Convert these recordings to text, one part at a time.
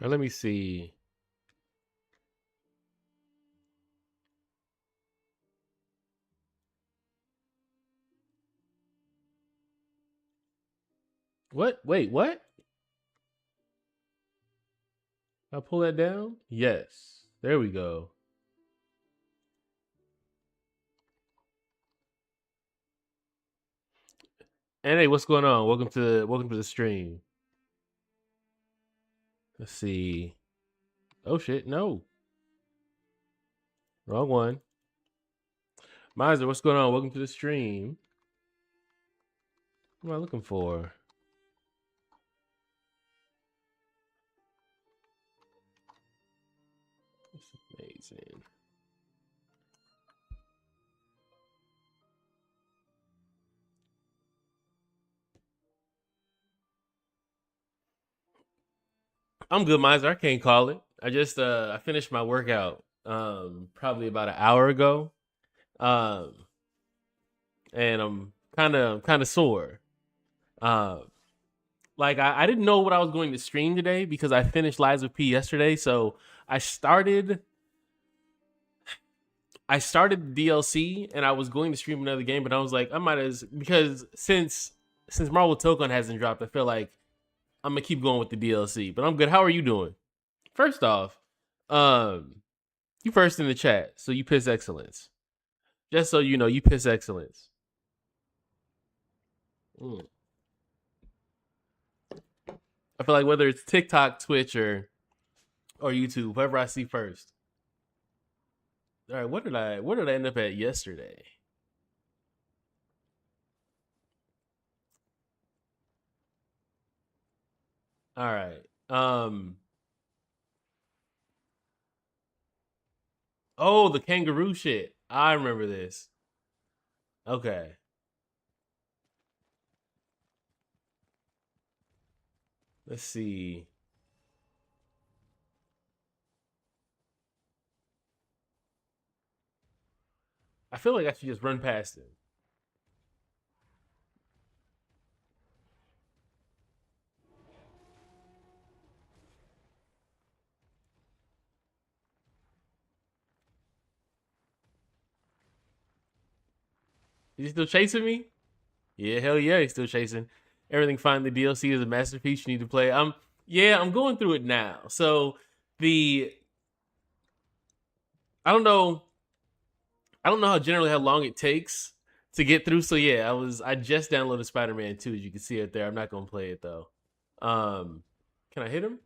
Let me see. What? Wait, what? I pull that down? Yes. There we go. And hey, what's going on? Welcome to the stream. Let's see. Oh shit, no. Wrong one. Miser, what's going on? Welcome to the stream. What am I looking for? That's amazing. I'm good, Miser. I can't call it. I just I finished my workout probably about an hour ago. Um and I'm kind of sore. Uh like I didn't know what I was going to stream today because I finished Lies of P yesterday, so I started I started the DLC and I was going to stream another game, but I was like, I might as because since Marvel Token hasn't dropped, I feel like I'm gonna keep going with the DLC. But I'm good. How are you doing? First off, um, you first in the chat, so you piss excellence. Just so you know, you piss excellence. Mm. I feel like whether it's TikTok, Twitch, or YouTube, whoever I see first. All right, where did I end up at yesterday? All right. Oh, the kangaroo shit. I remember this. Okay. Let's see. I feel like I should just run past him. Is he still chasing me? Yeah, hell yeah, he's still chasing. Everything fine. The DLC is a masterpiece. You need to play. Yeah, I'm going through it now. So the I don't know. I don't know how long it takes to get through. So yeah, I just downloaded Spider-Man 2, as you can see it there. I'm not gonna play it though. Um, can I hit him?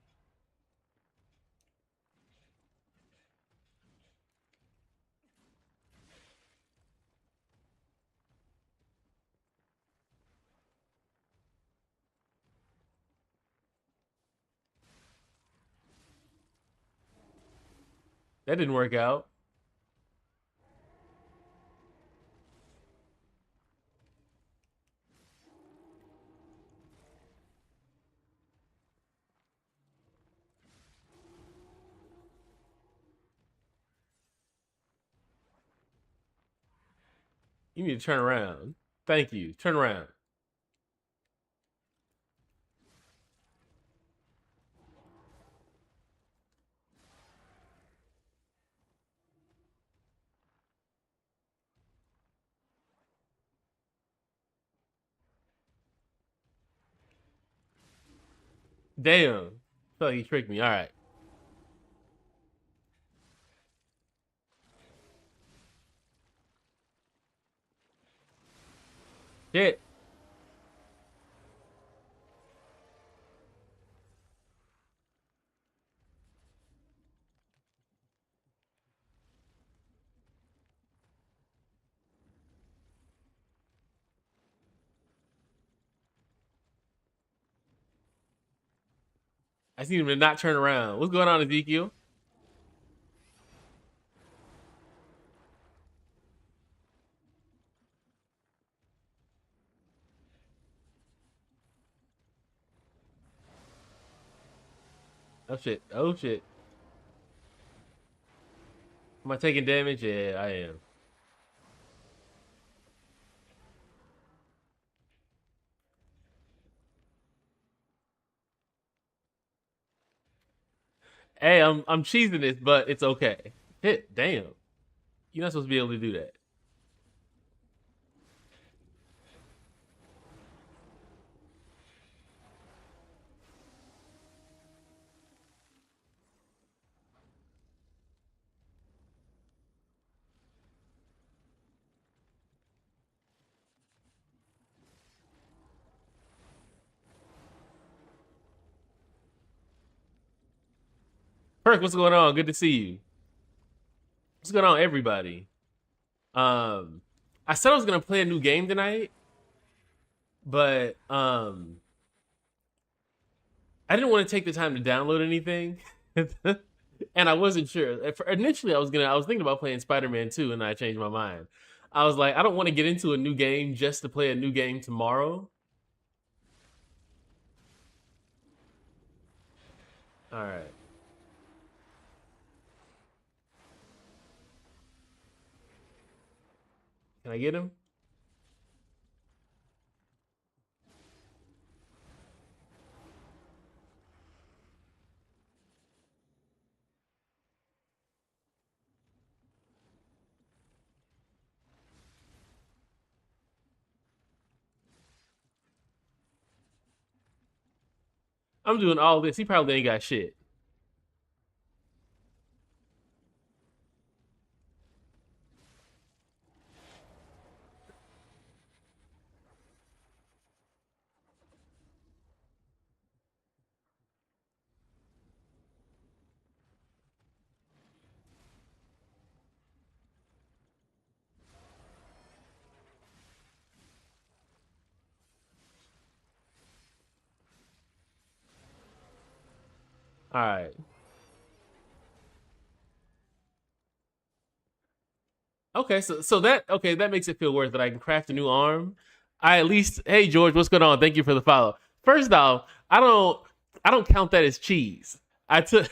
That didn't work out. You need to turn around. Thank you. Turn around. Damn. I feel like he tricked me. All right. Shit. I just need him to not turn around. What's going on, Ezekiel? Oh shit. Oh shit. Am I taking damage? Yeah, I am. Hey, I'm cheesing this, but it's okay. Hit, damn. You're not supposed to be able to do that. Perk, what's going on? Good to see you. What's going on, everybody? Um, I said I was gonna play a new game tonight, but I didn't want to take the time to download anything, and I wasn't sure. Initially, I was thinking about playing Spider-Man 2, and I changed my mind. I was like, I don't want to get into a new game just to play a new game tomorrow. All right, can I get him? I'm doing all this. He probably ain't got shit. All right. Okay, so that okay, that makes it feel worth it. I can craft a new arm. I at least hey George, what's going on? Thank you for the follow. First off, I don't count that as cheese. I took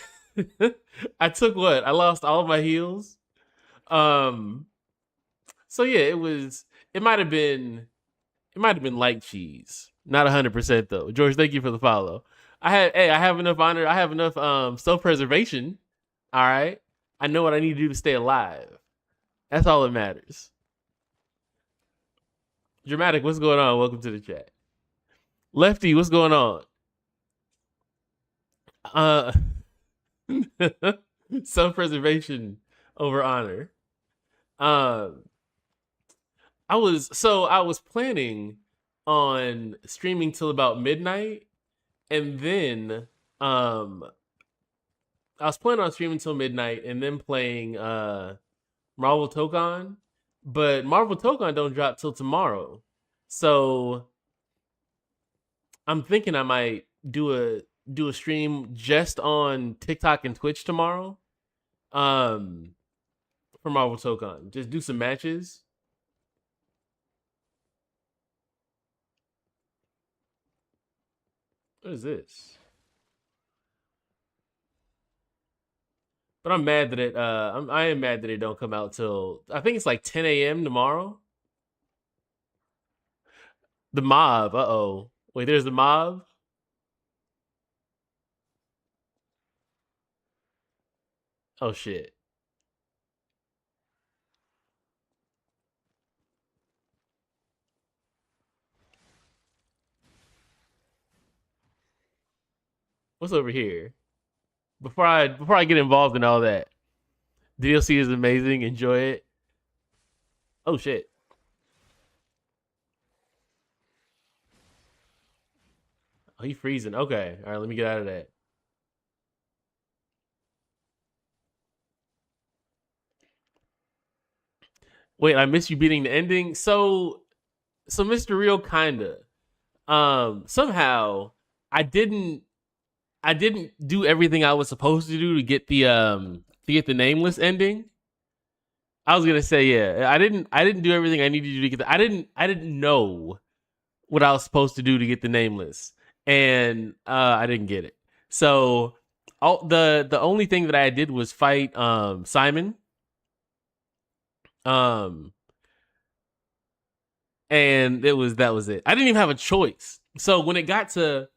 I took what? I lost all of my heals. Um so yeah, it might have been it might have been light cheese. Not 100% though. George, thank you for the follow. I have enough honor. I have enough self-preservation. All right. I know what I need to do to stay alive. That's all that matters. Dramatic, what's going on? Welcome to the chat. Lefty, what's going on? Uh self-preservation over honor. Um I was planning on streaming till about midnight and then um I was planning on streaming till midnight and then playing Marvel Tokon, but Marvel Tokon don't drop till tomorrow. So I'm thinking I might do a stream just on TikTok and Twitch tomorrow. Um for Marvel Tokon. Just do some matches. What is this? But I'm mad that I am mad that it don't come out till I think it's like 10 a.m. tomorrow. The mob. Uh-oh. Wait, there's the mob? Oh shit. What's over here? Before I get involved in all that. DLC is amazing. Enjoy it. Oh shit. Oh, he freezing. Okay. All right, let me get out of that. Wait, I missed you beating the ending. So Mr. Real kinda. Somehow I didn't do everything I was supposed to do to get the nameless ending. I was gonna say yeah. I didn't do everything I needed to do to get I didn't know what I was supposed to do to get the nameless, and I didn't get it. So the only thing that I did was fight Simon. Um, and that was it. I didn't even have a choice. So when it got to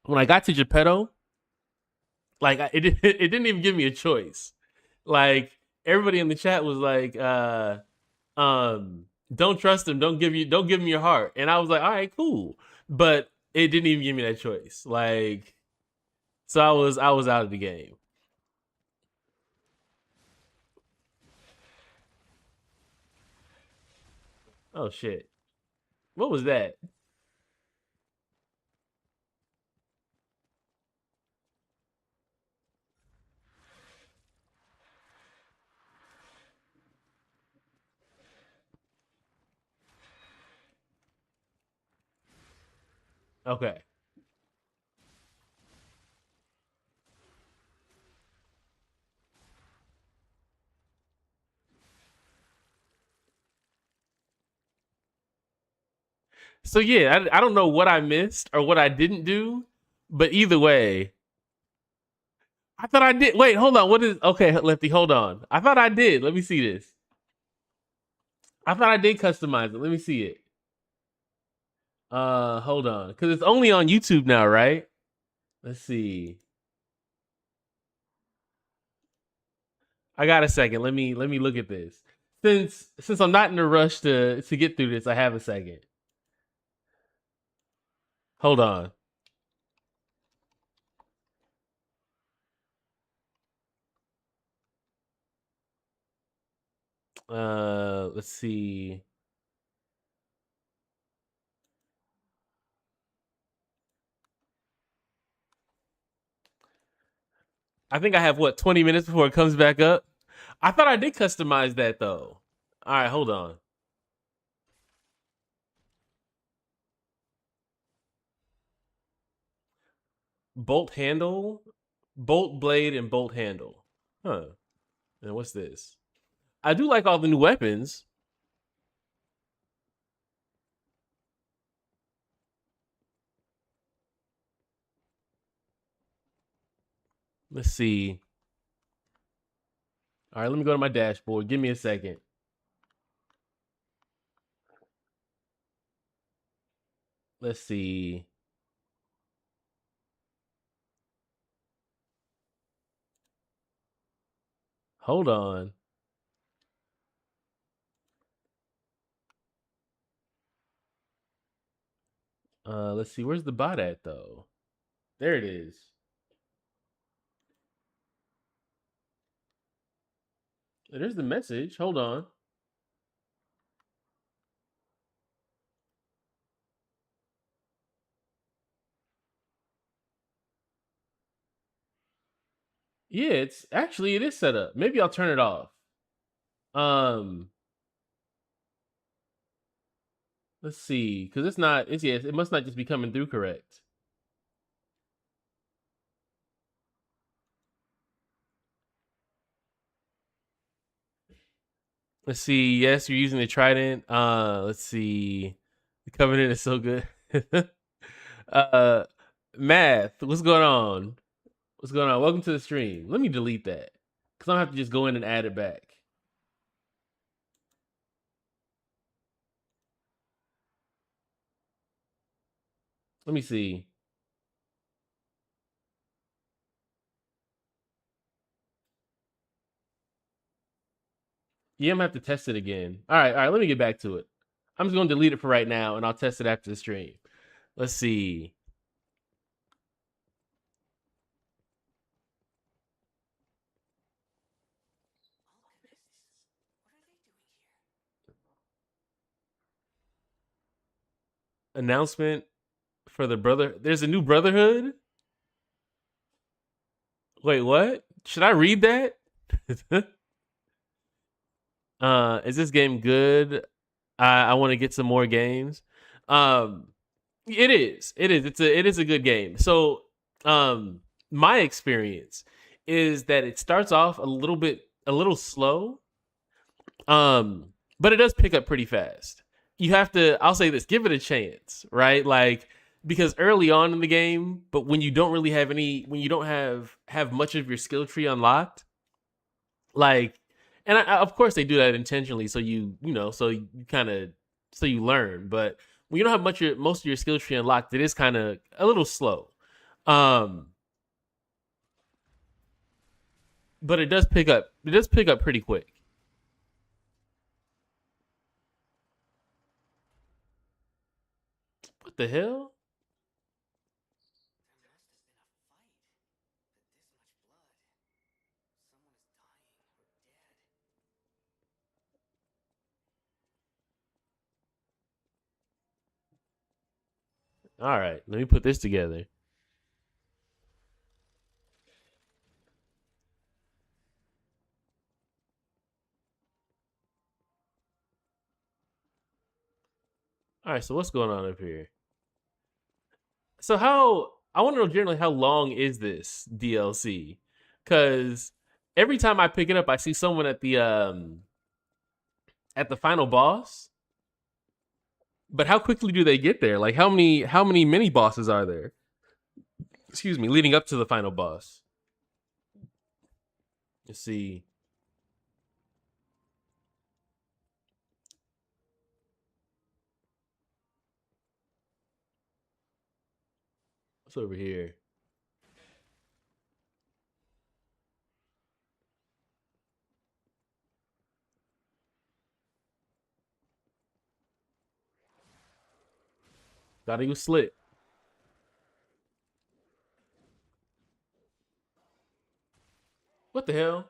when I got to Geppetto, like it didn't even give me a choice. Like everybody in the chat was like, don't trust him, don't give him your heart. And I was like, all right, cool. But it didn't even give me that choice. Like, so I was out of the game. Oh shit. What was that? Okay. So yeah, I don't know what I missed or what I didn't do, but either way, I thought I did. Wait, hold on. What is okay, Lefty? Hold on. I thought I did. Let me see this. I thought I did customize it. Let me see it. Hold on, because it's only on YouTube now, right? Let's see. I got a second. Let me look at this. Since I'm not in a rush to get through this, I have a second. Hold on. Let's see. I think I have what 20 minutes before it comes back up. I thought I did customize that though. All right, hold on. Bolt handle, bolt blade, and bolt handle. Huh. And what's this? I do like all the new weapons. Let's see. All right, let me go to my dashboard. Give me a second. Let's see. Hold on. Let's see. Where's the bot at though? There it is. There's the message. Hold on. Yeah, it's actually it is set up. Maybe I'll turn it off. Um, let's see, because it's not. It's yes. It must not just be coming through correct. Let's see. Yes, you're using the trident. Let's see. The covenant is so good. uh, math. What's going on? What's going on? Welcome to the stream. Let me delete that because I don't have to just go in and add it back. Let me see. Yeah, I'm gonna have to test it again. All right. Let me get back to it. I'm just gonna delete it for right now, and I'll test it after the stream. Let's see. Announcement for the brother. There's a new brotherhood. Wait, what? Should I read that? Is this game good? I want to get some more games. Um, it is. It is. It is a good game. So, my experience is that it starts off a little slow. But it does pick up pretty fast. You have to. I'll say this: give it a chance, right? Like because early on in the game, but when you don't really have any, when you don't have much of your skill tree unlocked, like, and of course they do that intentionally, so so you kind of you learn. But when you don't have most of your skill tree unlocked, it is kind of a little slow. Um, but it does pick up. It does pick up pretty quick. What the hell? All right, let me put this together. All right, so what's going on up here? So how I want to know generally how long is this DLC? Because every time I pick it up, I see someone at the final boss. But how quickly do they get there? Like how many mini bosses are there? Excuse me, leading up to the final boss. Let's see. What's over here? Gotta use slit. What the hell?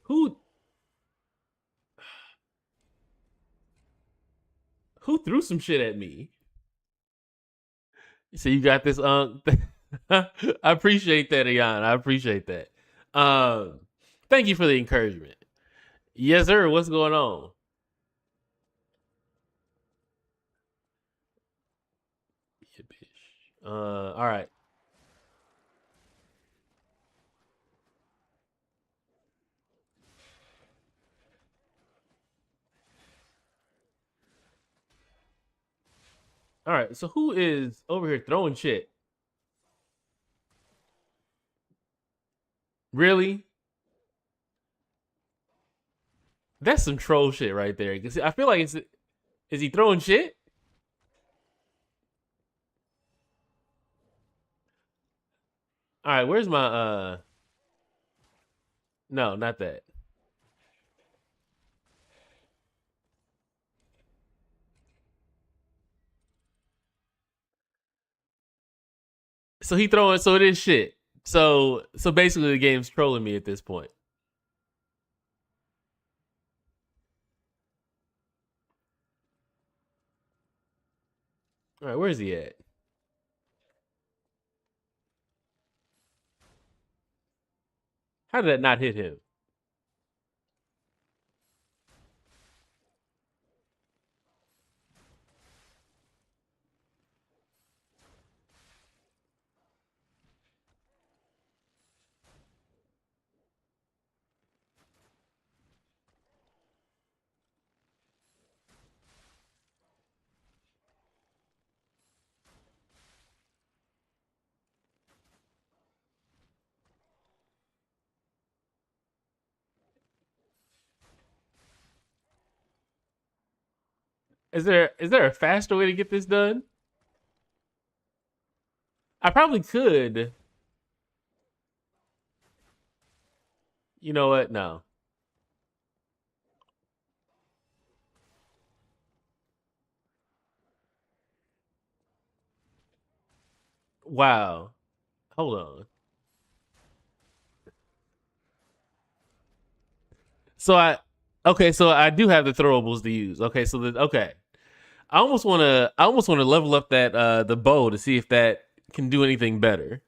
Who who threw some shit at me? So you got this I appreciate that, Ian. I appreciate that. Um Thank you for the encouragement. Yes, sir. What's going on? Yeah, bitch. All right. All right. So who is over here throwing shit? Really? That's some troll shit right there. 'Cause I feel like is he throwing shit? All right, where's my no, not that. So he throwing so it is shit. So basically the game's trolling me at this point. All right, where's he at? How did that not hit him? Is there a faster way to get this done? I probably could. You know what? No. Wow. Hold on. So I okay, so I do have the throwables to use. Okay, so okay. I almost wanna level up that the bow to see if that can do anything better.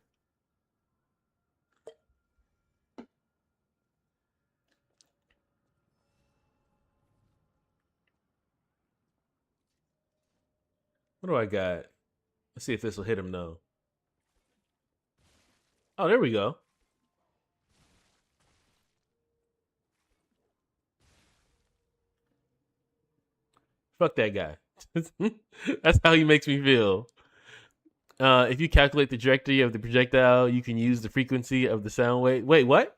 What do I got? Let's see if this will hit him though. Oh, there we go. Fuck that guy. That's how he makes me feel. If you calculate the trajectory of the projectile, you can use the frequency of the sound wave. Wait, what?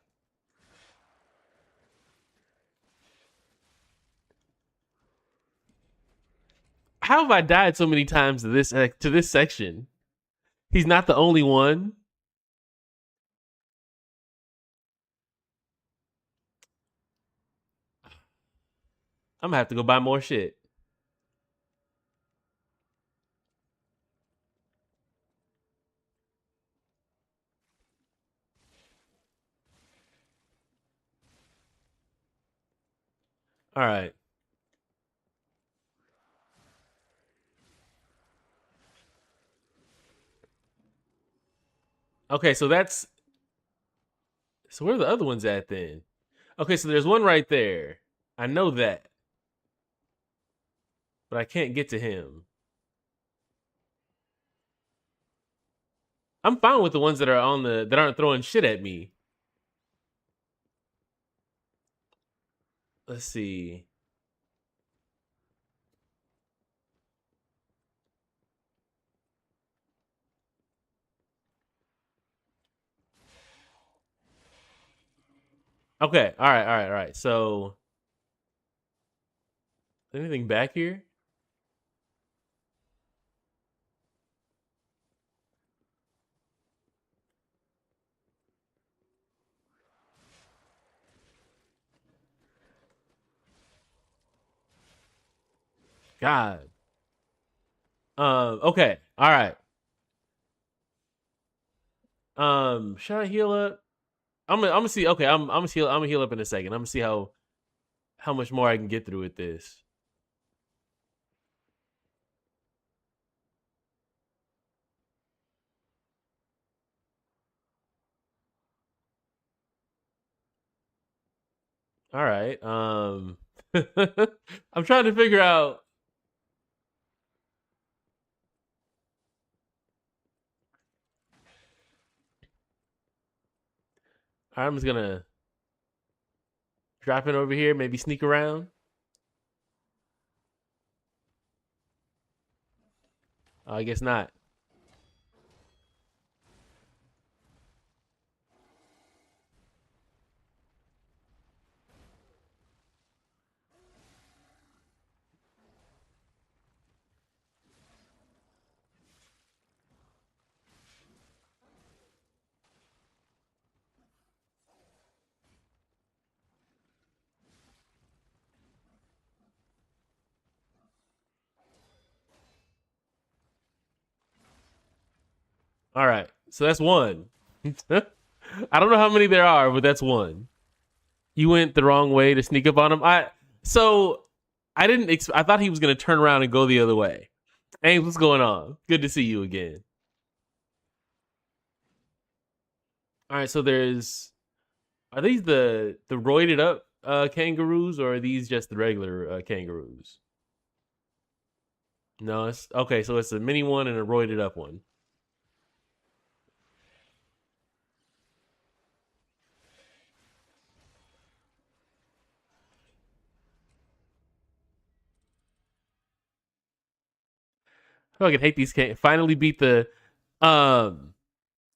how have I died so many times to this section? He's not the only one. I'm gonna have to go buy more shit. All right. Okay, so that's so where are the other ones at then? Okay, so there's one right there. I know that, but I can't get to him. I'm fine with the ones that are on the that aren't throwing shit at me. Let's see. Okay, all right. So anything back here? God. Okay. All right. Should I heal up? I'm gonna see. Okay, I'm gonna heal up in a second. I'm gonna see how much more I can get through with this. All right. I'm trying to figure out. I'm just gonna drop in over here. Maybe sneak around. I guess not. All right. So that's one. I don't know how many there are, but that's one. You went the wrong way to sneak up on him. So I didn't. I thought he was gonna turn around and go the other way. Ames, what's going on? Good to see you again. All right. So there's. Are these the roided up kangaroos, or are these just the regular kangaroos? No, it's okay. So it's a mini one and a roided up one. I fucking hate these. Finally beat the. Um.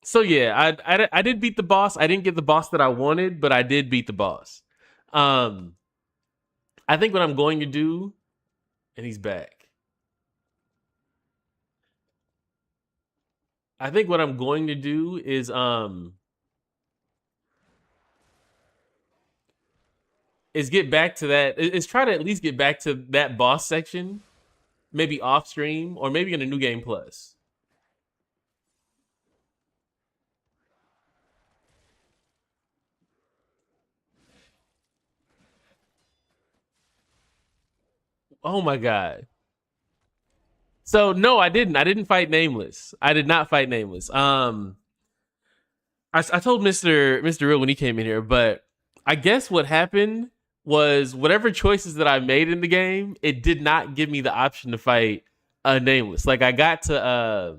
So yeah, I did beat the boss. I didn't get the boss that I wanted, but I did beat the boss. Um. I think what I'm going to do, and he's back. I think what I'm going to do is get back to that. Is try to at least get back to that boss section, maybe off stream or maybe in a new game plus. Oh my god. So no, I didn't. I didn't fight Nameless. I did not fight Nameless. I told Mister Real when he came in here, but I guess what happened was whatever choices that I made in the game, it did not give me the option to fight Nameless. Like I got to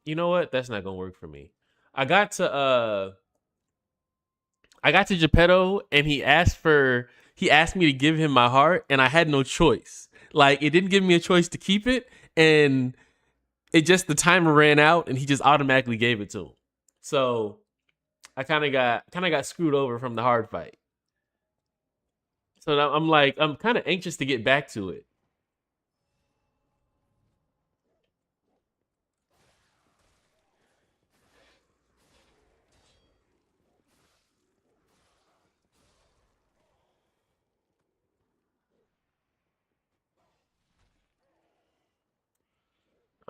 you know what? That's not gonna work for me. I got to Geppetto and he asked me to give him my heart and I had no choice. Like it didn't give me a choice to keep it and it just the timer ran out and he just automatically gave it to him. So I kind of got screwed over from the hard fight. So now I'm kind of anxious to get back to it.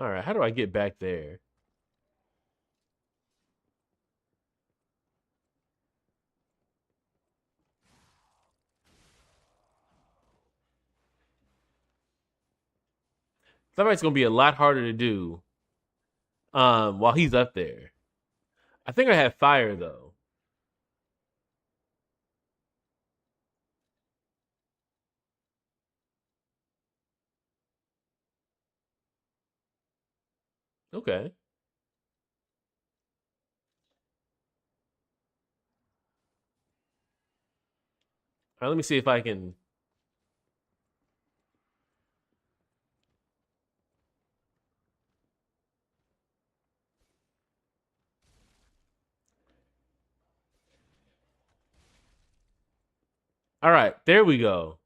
All right, how do I get back there? Somebody's gonna be a lot harder to do while he's up there. I think I have fire though. Okay. All right, let me see if I can. All right, there we go.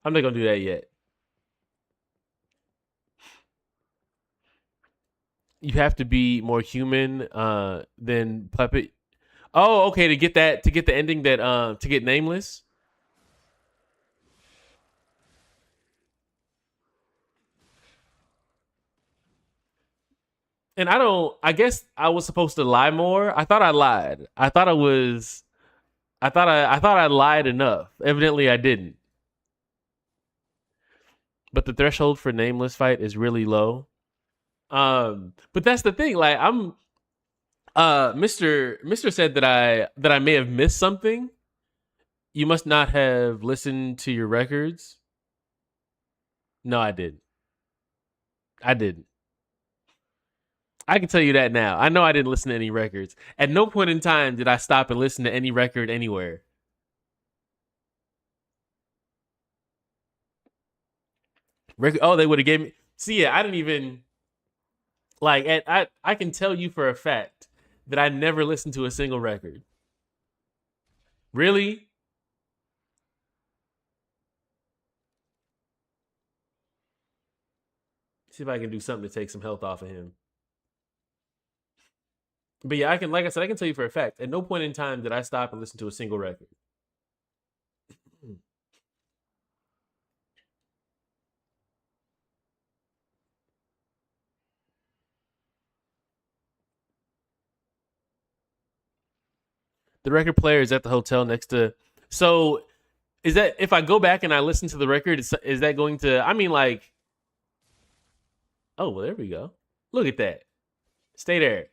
I'm not gonna do that yet. You have to be more human than puppet. Oh, okay. To get the ending that to get nameless. And I don't. I guess I was supposed to lie more. I thought I lied. I thought I was. I thought I lied enough. Evidently, I didn't. But the threshold for nameless fight is really low. But that's the thing. Like I'm. Mister said that I may have missed something. You must not have listened to your records. No, I didn't. I didn't. I can tell you that now. I know I didn't listen to any records. At no point in time did I stop and listen to any record anywhere. Record. Oh, they would have gave me. See, yeah, I didn't even like. I can tell you for a fact that I never listened to a single record. Really? See if I can do something to take some health off of him. But yeah, I can. Like I said, I can tell you for a fact. At no point in time did I stop and listen to a single record. The record player is at the hotel next to. So is that if I go back and I listen to the record, is that going to? I mean, like, oh well, there we go. Look at that. Stay there.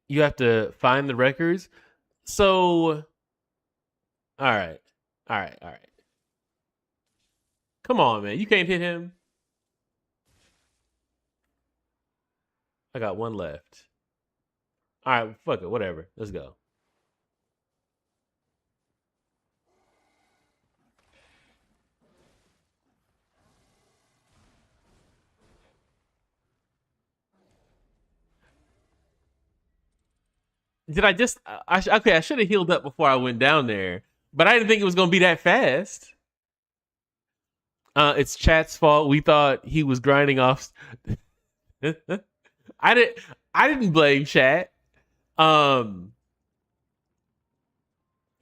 You have to find the records. So, all right, all right, all right. Come on, man. You can't hit him. I got one left. All right, fuck it. Whatever. Let's go. Did I just? Okay. I should have healed up before I went down there, but I didn't think it was gonna be that fast. It's chat's fault. We thought he was grinding off. I didn't. I didn't blame chat. Um,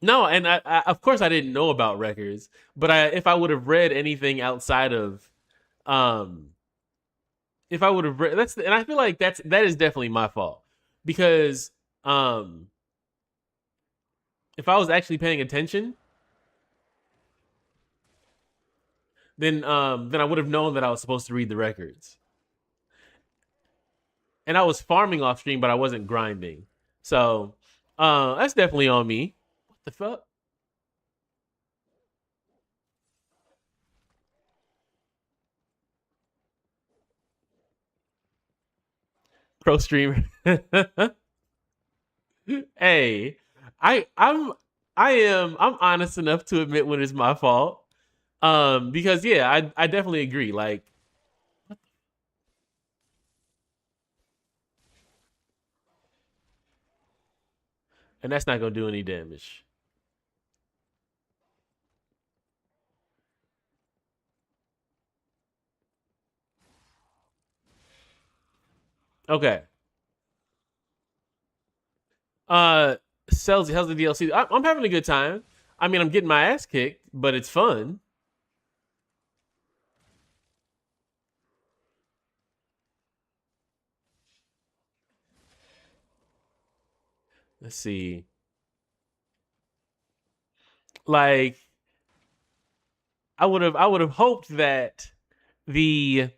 no, and of course I didn't know about records, but if I would have read anything outside of, um, if I would have read and I feel like that is definitely my fault because, um, if I was actually paying attention, then I would have known that I was supposed to read the records, and I was farming off stream, but I wasn't grinding, so, that's definitely on me. What the fuck? Pro streamer. Hey, I I'm I'm honest enough to admit when it's my fault. Because yeah, I definitely agree. Like, and that's not gonna do any damage. Okay. Uh Sells how's the DLC? I'm having a good time. I mean, I'm getting my ass kicked, but it's fun. Let's see. Like I would have hoped that the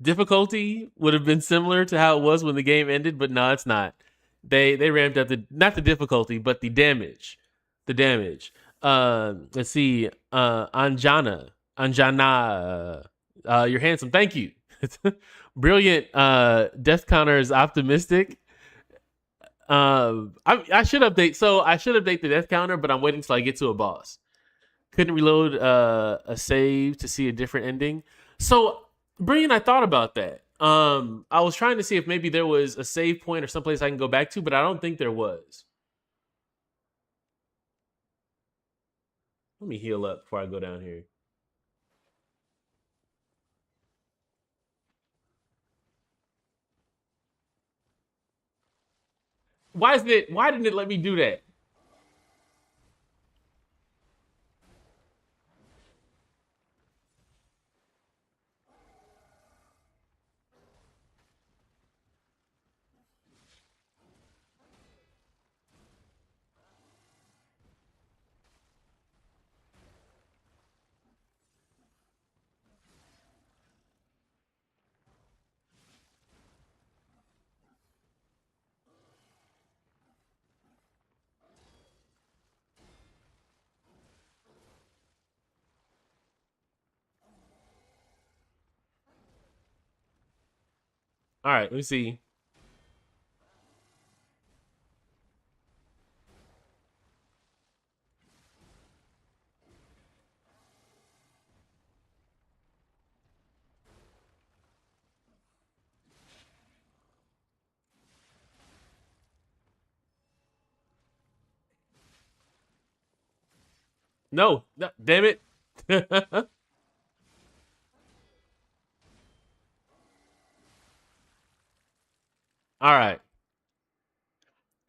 difficulty would have been similar to how it was when the game ended, but no, it's not. They ramped up the not the difficulty, but the damage. The damage. Let's see. Anjana, you're handsome. Thank you. Brilliant. Death counter is optimistic. I should update. So I should update the death counter, but I'm waiting till I get to a boss. Couldn't reload a save to see a different ending. So Brilliant, I thought about that. I was trying to see if maybe there was a save point or someplace I can go back to, but I don't think there was. Let me heal up before I go down here. Why didn't it let me do that? All right, let me see. No, no damn it. All right.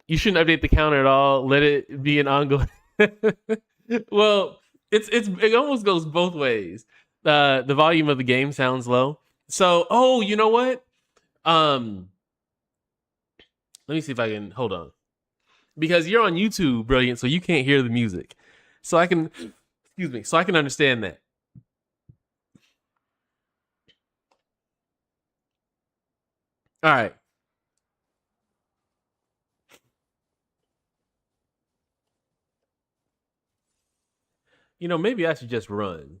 You shouldn't update the counter at all. Let it be an ongoing. Well, it almost goes both ways. The volume of the game sounds low. So, oh, you know what? Um, let me see if I can hold on. Because you're on YouTube, Brilliant, so you can't hear the music. So I can excuse me, so I can understand that. All right. Maybe I should just run.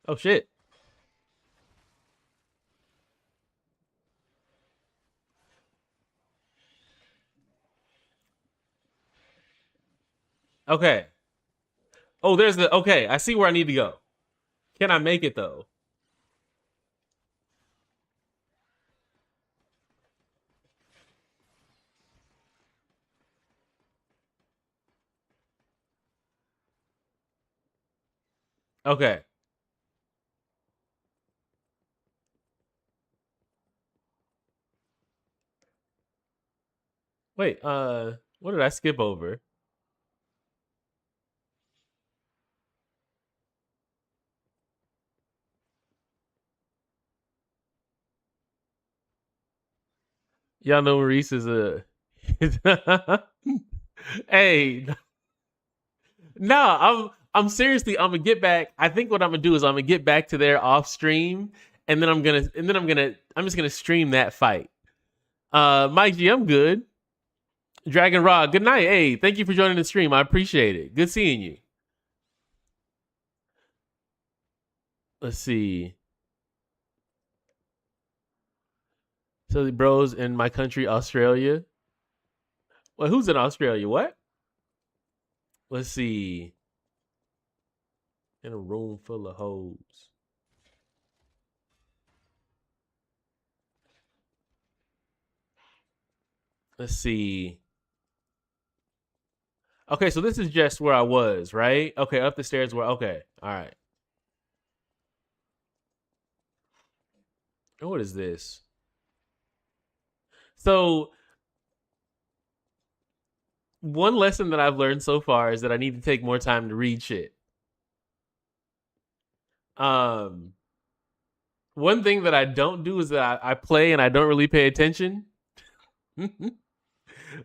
Oh shit. Okay. Oh, there's the okay. I see where I need to go. Can I make it though? Okay. Wait, what did I skip over? Y'all know Maurice is a hey, no, I'm seriously I'm gonna get back. I think what I'm gonna do is I'm gonna get back to there off stream, I'm just gonna stream that fight. Mike G, I'm good. Dragon Rod, good night. Hey, thank you for joining the stream. I appreciate it. Good seeing you. Let's see. So the bros in my country, Australia. Well, who's in Australia? What? Let's see. In a room full of hoes. Let's see. Okay, so this is just where I was, right? Okay, up the stairs where okay. All right. What is this? So one lesson that I've learned so far is that I need to take more time to read shit. Um, one thing that I don't do is that I play and I don't really pay attention,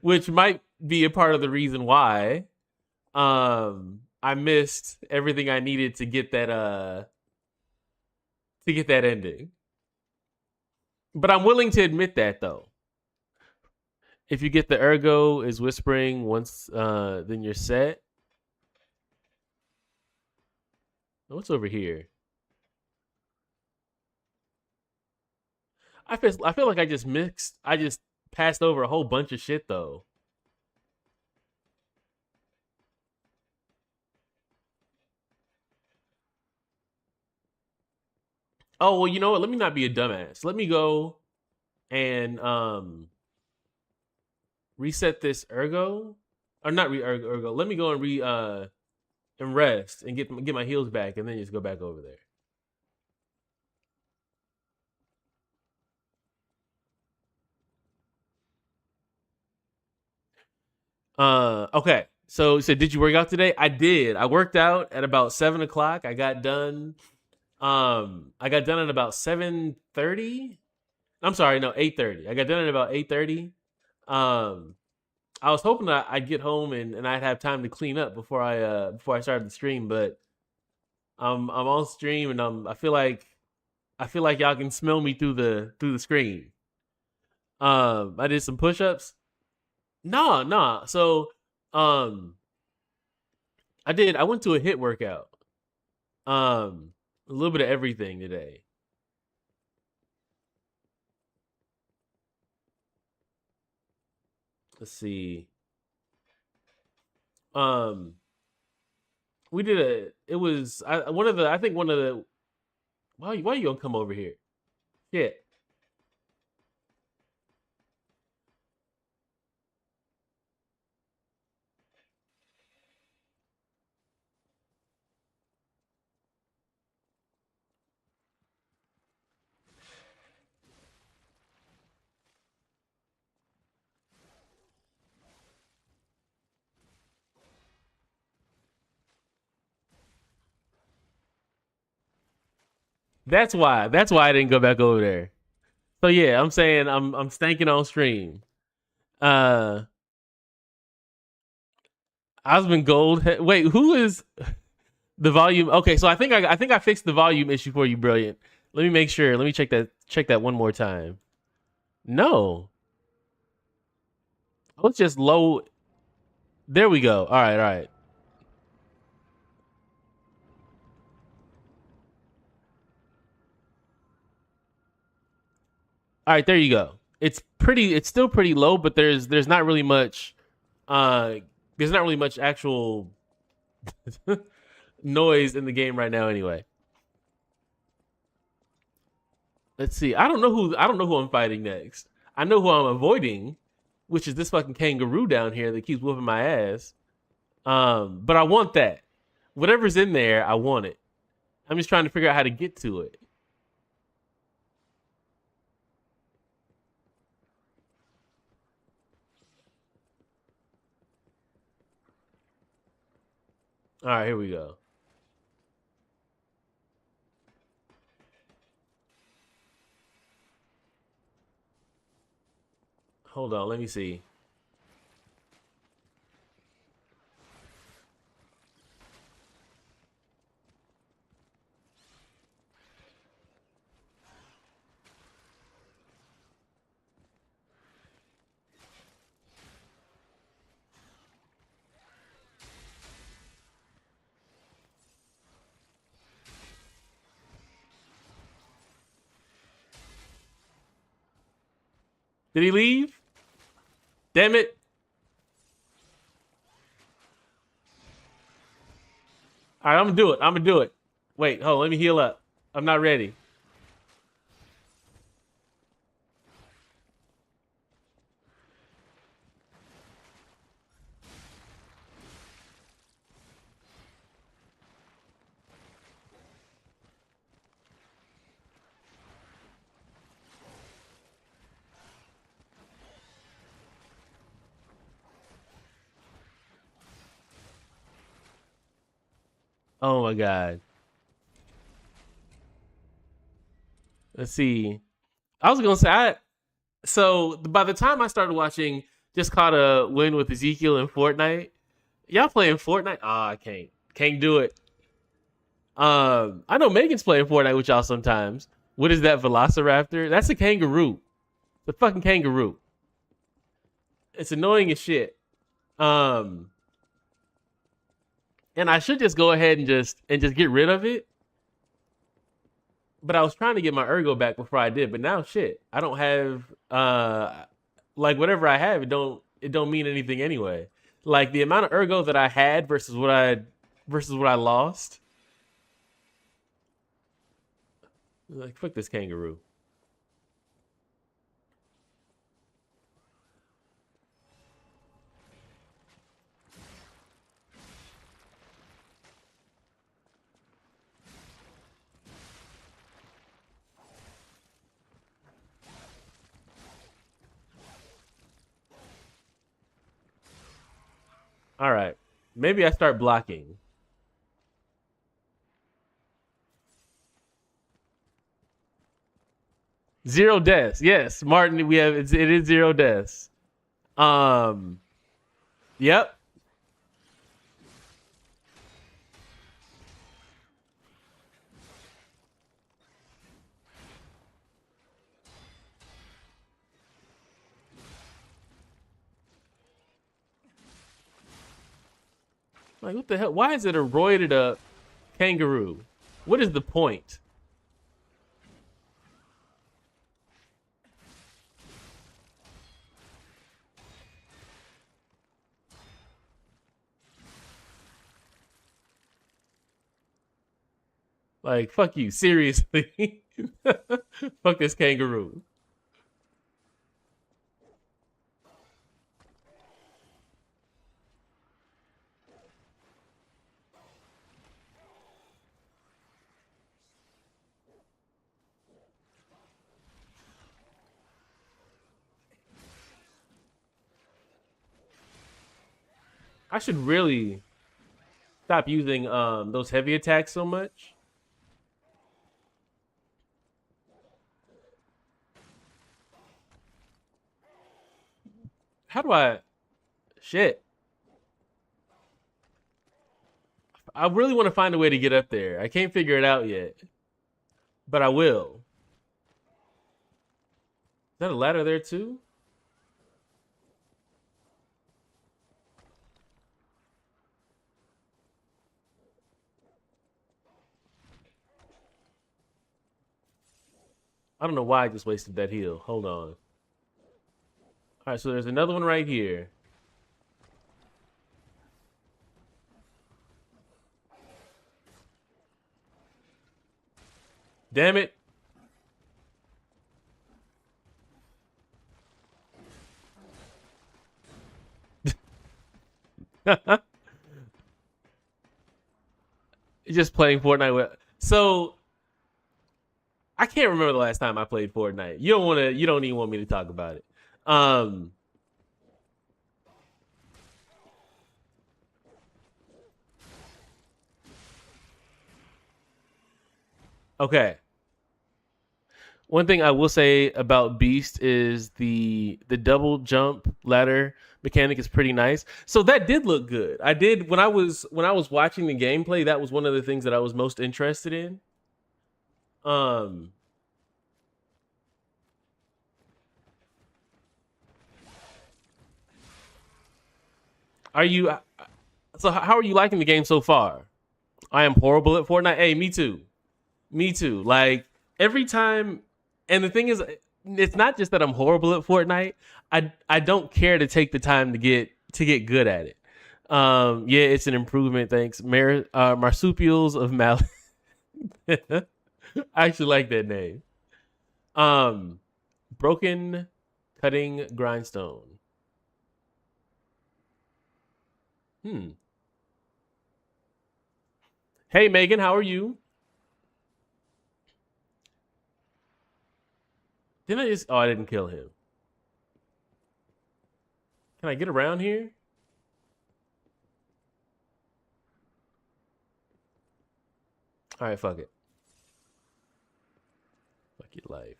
which might be a part of the reason why. I missed everything I needed to get that ending. But I'm willing to admit that though. If you get the ergo is whispering once, then you're set. What's over here? I feel like I just passed over a whole bunch of shit though. Oh well, you know what? Let me not be a dumbass. Let me go and reset this ergo, or not ergo. Let me go and and rest and get my heals back, and then just go back over there. Okay. So did you work out today? I did. I worked out at about 7 o'clock. I got done. I got done at about 7:30. I'm sorry, no, 8:30. I got done at about 8:30. Um, I was hoping that I'd get home and I'd have time to clean up before I started the stream, but I'm on stream and I feel like y'all can smell me through the screen. I did some push-ups. No, no. So um I went to a hit workout. A little bit of everything today. Let's see. Um we did it was one of the I think one of the why you gonna come over here? Shit. That's why. That's why I didn't go back over there. So yeah, I'm saying I'm stanking on stream. Uh Osmond Gold. Wait, who is the volume? Okay, so I think I fixed the volume issue for you, brilliant. Let me make sure. Let me check that one more time. No. Oh, it's just low. There we go. All right, all right. All right, there you go. It's still pretty low, but there's not really much uh there's not really much actual noise in the game right now anyway. Let's see. I don't know who I'm fighting next. I know who I'm avoiding, which is this fucking kangaroo down here that keeps whooping my ass. But I want that. Whatever's in there, I want it. I'm just trying to figure out how to get to it. All right, here we go. Hold on, let me see. Did he leave? Damn it. All right, I'm gonna do it. I'm gonna do it. Wait, hold on, let me heal up. I'm not ready. Oh my god. Let's see. I was gonna say so by the time I started watching Just Caught a Win with Ezekiel in Fortnite, y'all playing Fortnite? Ah, I can't do it. I know Megan's playing Fortnite with y'all sometimes. What is that Velociraptor? That's a kangaroo. The fucking kangaroo. It's annoying as shit. Um, and I should just go ahead and just get rid of it. But I was trying to get my ergo back before I did. But now shit, I don't have like whatever I have. It don't mean anything anyway. Like the amount of ergo that I had versus what I lost. Like fuck this kangaroo. All right, maybe I start blocking. Zero deaths. Yes, Martin. It is zero deaths. Um. Yep. Like what the hell? Why is it a roided up kangaroo? What is the point? Like fuck you. Seriously. Fuck this kangaroo. I should really stop using those heavy attacks so much. How do I shit? I really want to find a way to get up there. I can't figure it out yet. But I will. Is that a ladder there too? I don't know why I just wasted that heal. Hold on. All right, so there's another one right here. Damn it. Just playing Fortnite with. So I can't remember the last time I played Fortnite. You don't want to. You don't even want me to talk about it. Um. Okay. One thing I will say about Beast is the double jump ladder mechanic is pretty nice. So that did look good. I did when I was watching the gameplay. That was one of the things that I was most interested in. Um. Are you? So how are you liking the game so far? I am horrible at Fortnite. Hey, me too. Me too. Like every time, and the thing is, it's not just that I'm horrible at Fortnite. I don't care to take the time to get good at it. Yeah, it's an improvement. Thanks, marsupials of Mal. I actually like that name. Um, broken cutting grindstone. Hmm. Hey Megan, how are you? Didn't I just? Oh, I didn't kill him. Can I get around here? All right, fuck it. Fuck your life.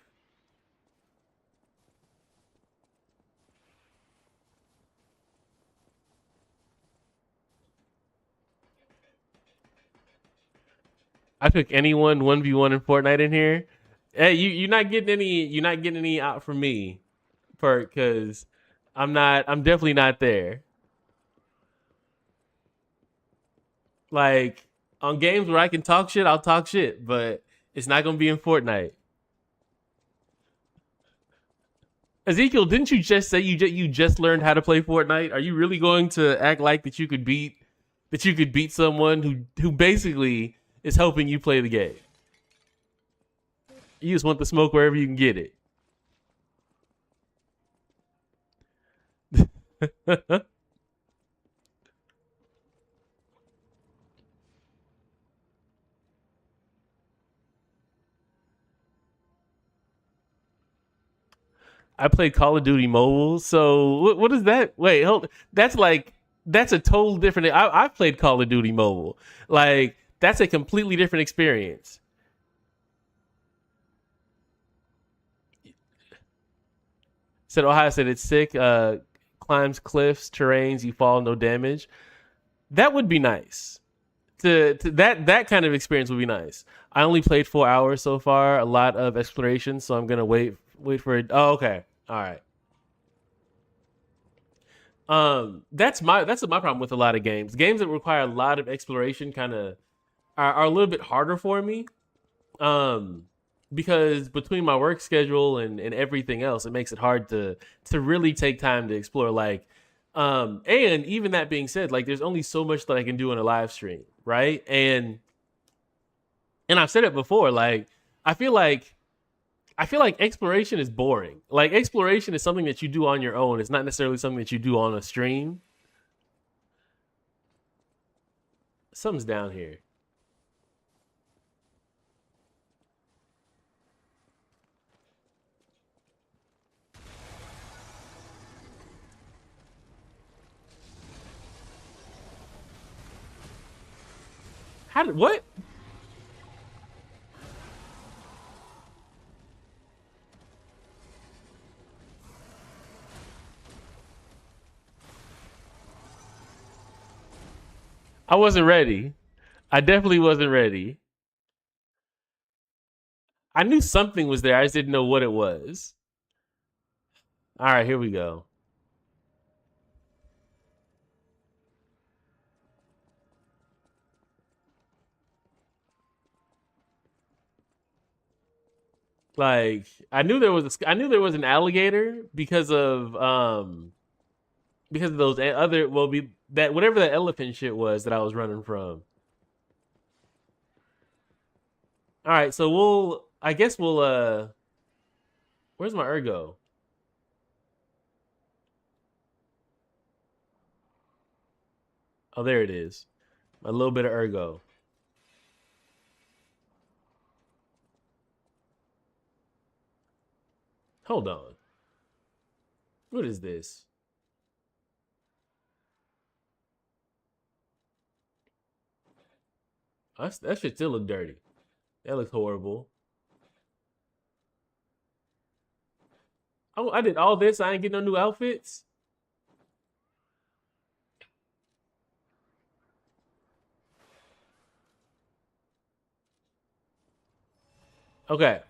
I pick anyone 1v1 in Fortnite in here. Hey, you're not getting any. You're not getting any out from me, Perk, because I'm not. I'm definitely not there. Like on games where I can talk shit, I'll talk shit, but it's not gonna be in Fortnite. Ezekiel, didn't you just say you just learned how to play Fortnite? Are you really going to act like that you could beat someone who basically is helping you play the game? You just want the smoke wherever you can get it. I played Call of Duty Mobile. So what is that? Wait, hold. That's a total different. I've played Call of Duty Mobile. Like that's a completely different experience. Said Ohio said it's sick. Climbs cliffs, terrains, you fall, no damage. That would be nice. To that kind of experience would be nice. I only played 4 hours so far. A lot of exploration, so I'm gonna wait for it. Oh, okay. All right. That's my problem with a lot of games. Games that require a lot of exploration kind of are a little bit harder for me. Um, because between my work schedule and everything else, it makes it hard to really take time to explore. Like, and even that being said, like there's only so much that I can do in a live stream, right? And I've said it before, like I feel like I feel like exploration is boring. Like exploration is something that you do on your own. It's not necessarily something that you do on a stream. Something's down here. How did what? I wasn't ready. I definitely wasn't ready. I knew something was there. I just didn't know what it was. All right, here we go. Like I knew there was an alligator because of those other well be that whatever that elephant shit was that I was running from. All right, so I guess we'll where's my ergo? Oh, there it is. A little bit of ergo. Hold on. What is this? That shit still look dirty. That looks horrible. Oh, I did all this. I ain't getting no new outfits. Okay.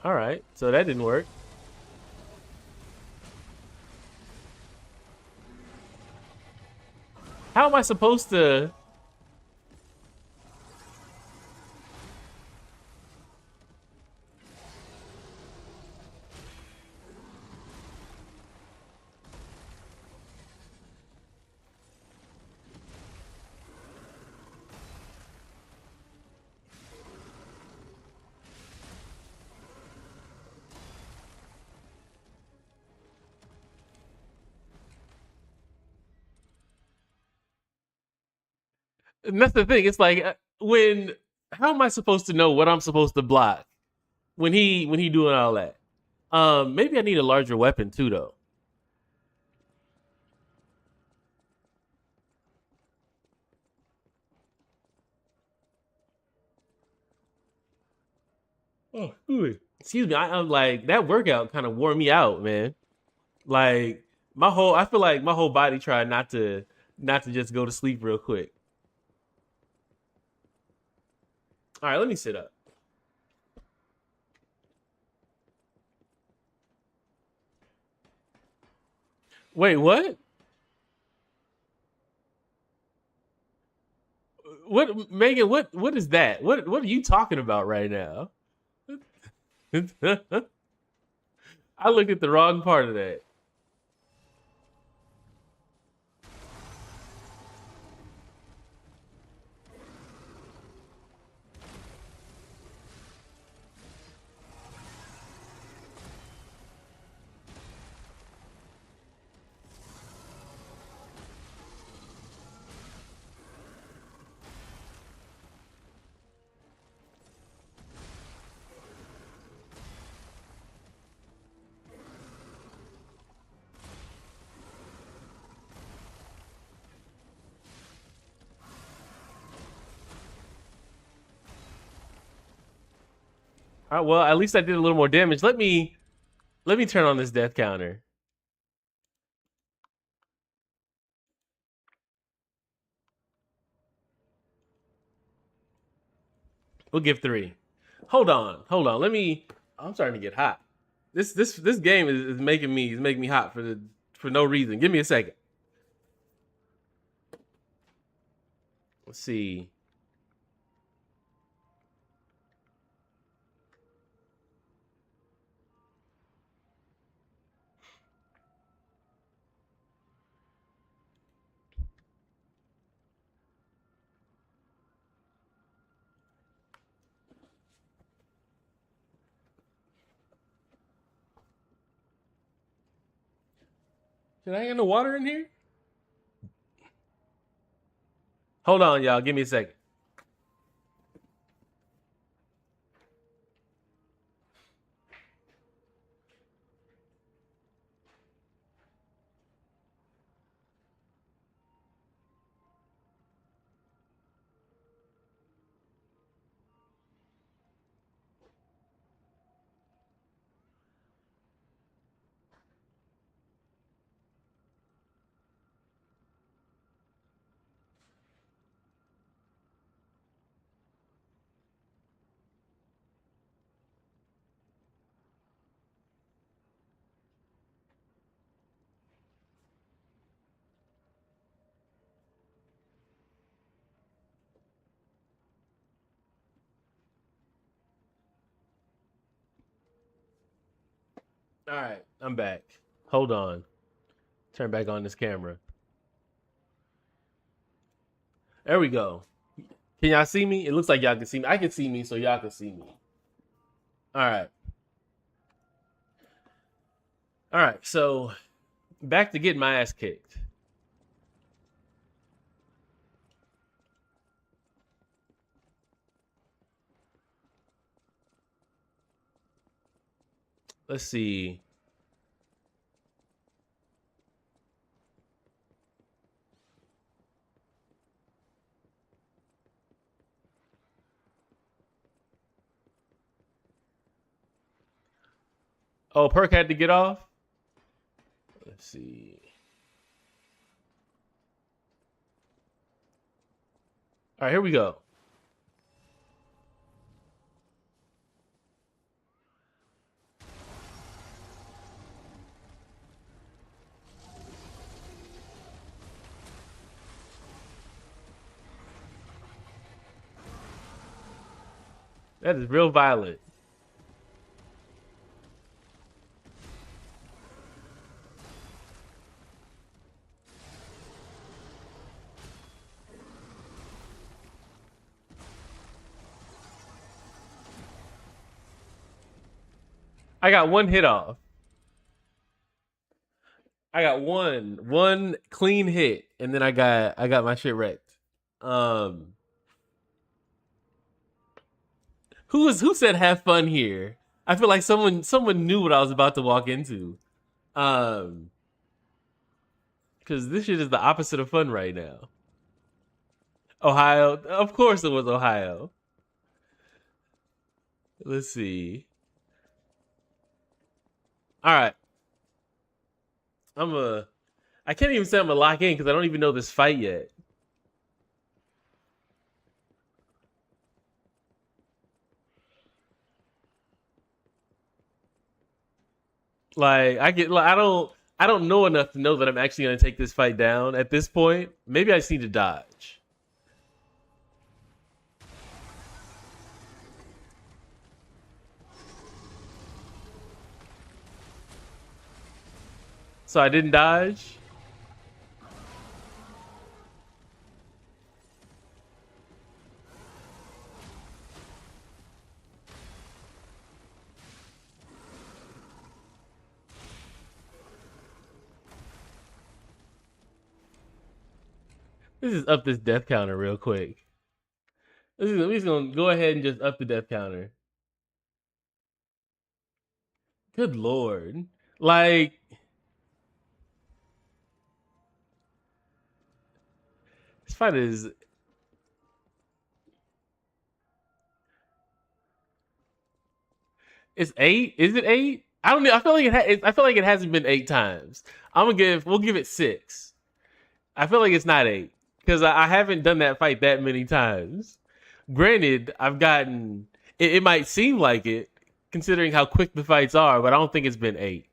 All right. So that didn't work. How am I supposed to? And that's the thing. It's like when how am I supposed to know what I'm supposed to block when he doing all that? Maybe I need a larger weapon too, though. Oh, excuse me. I'm like that workout kind of wore me out, man. Like I feel like my whole body tried not to just go to sleep real quick. All right, let me sit up. Wait, what? What, Megan? What is that? What are you talking about right now? I looked at the wrong part of that. All right, well, at least I did a little more damage. Let me turn on this death counter. We'll give 3. Hold on. Let me. I'm starting to get hot. This game is making me hot for no reason. Give me a second. Let's see. Should I get no water in here? Hold on, y'all. Give me a second. All right, I'm back. Hold on. Turn back on this camera. There we go. Can y'all see me? It looks like y'all can see me. I can see me, so y'all can see me. All right. All right. So back to getting my ass kicked. Let's see. Oh, Perk had to get off. Let's see. All right, here we go. That is real violent. I got one hit off. I got one clean hit, and then I got my shit wrecked. Who said have fun here? I feel like someone knew what I was about to walk into. Because this shit is the opposite of fun right now. Ohio, of course it was Ohio. Let's see. All right, I'm a. I can't even say I'm gonna lock in because I don't even know this fight yet. Like I don't know enough to know that I'm actually gonna take this fight down at this point. Maybe I just need to dodge. So I didn't dodge. This is up this death counter real quick. We're just gonna go ahead and just up the death counter. Good lord. Like this fight is it's 8? Is it 8? I don't know. I feel like I feel like it hasn't been 8 times. We'll give it 6. I feel like it's not 8 because I haven't done that fight that many times. Granted, I've gotten it might seem like it considering how quick the fights are, but I don't think it's been 8.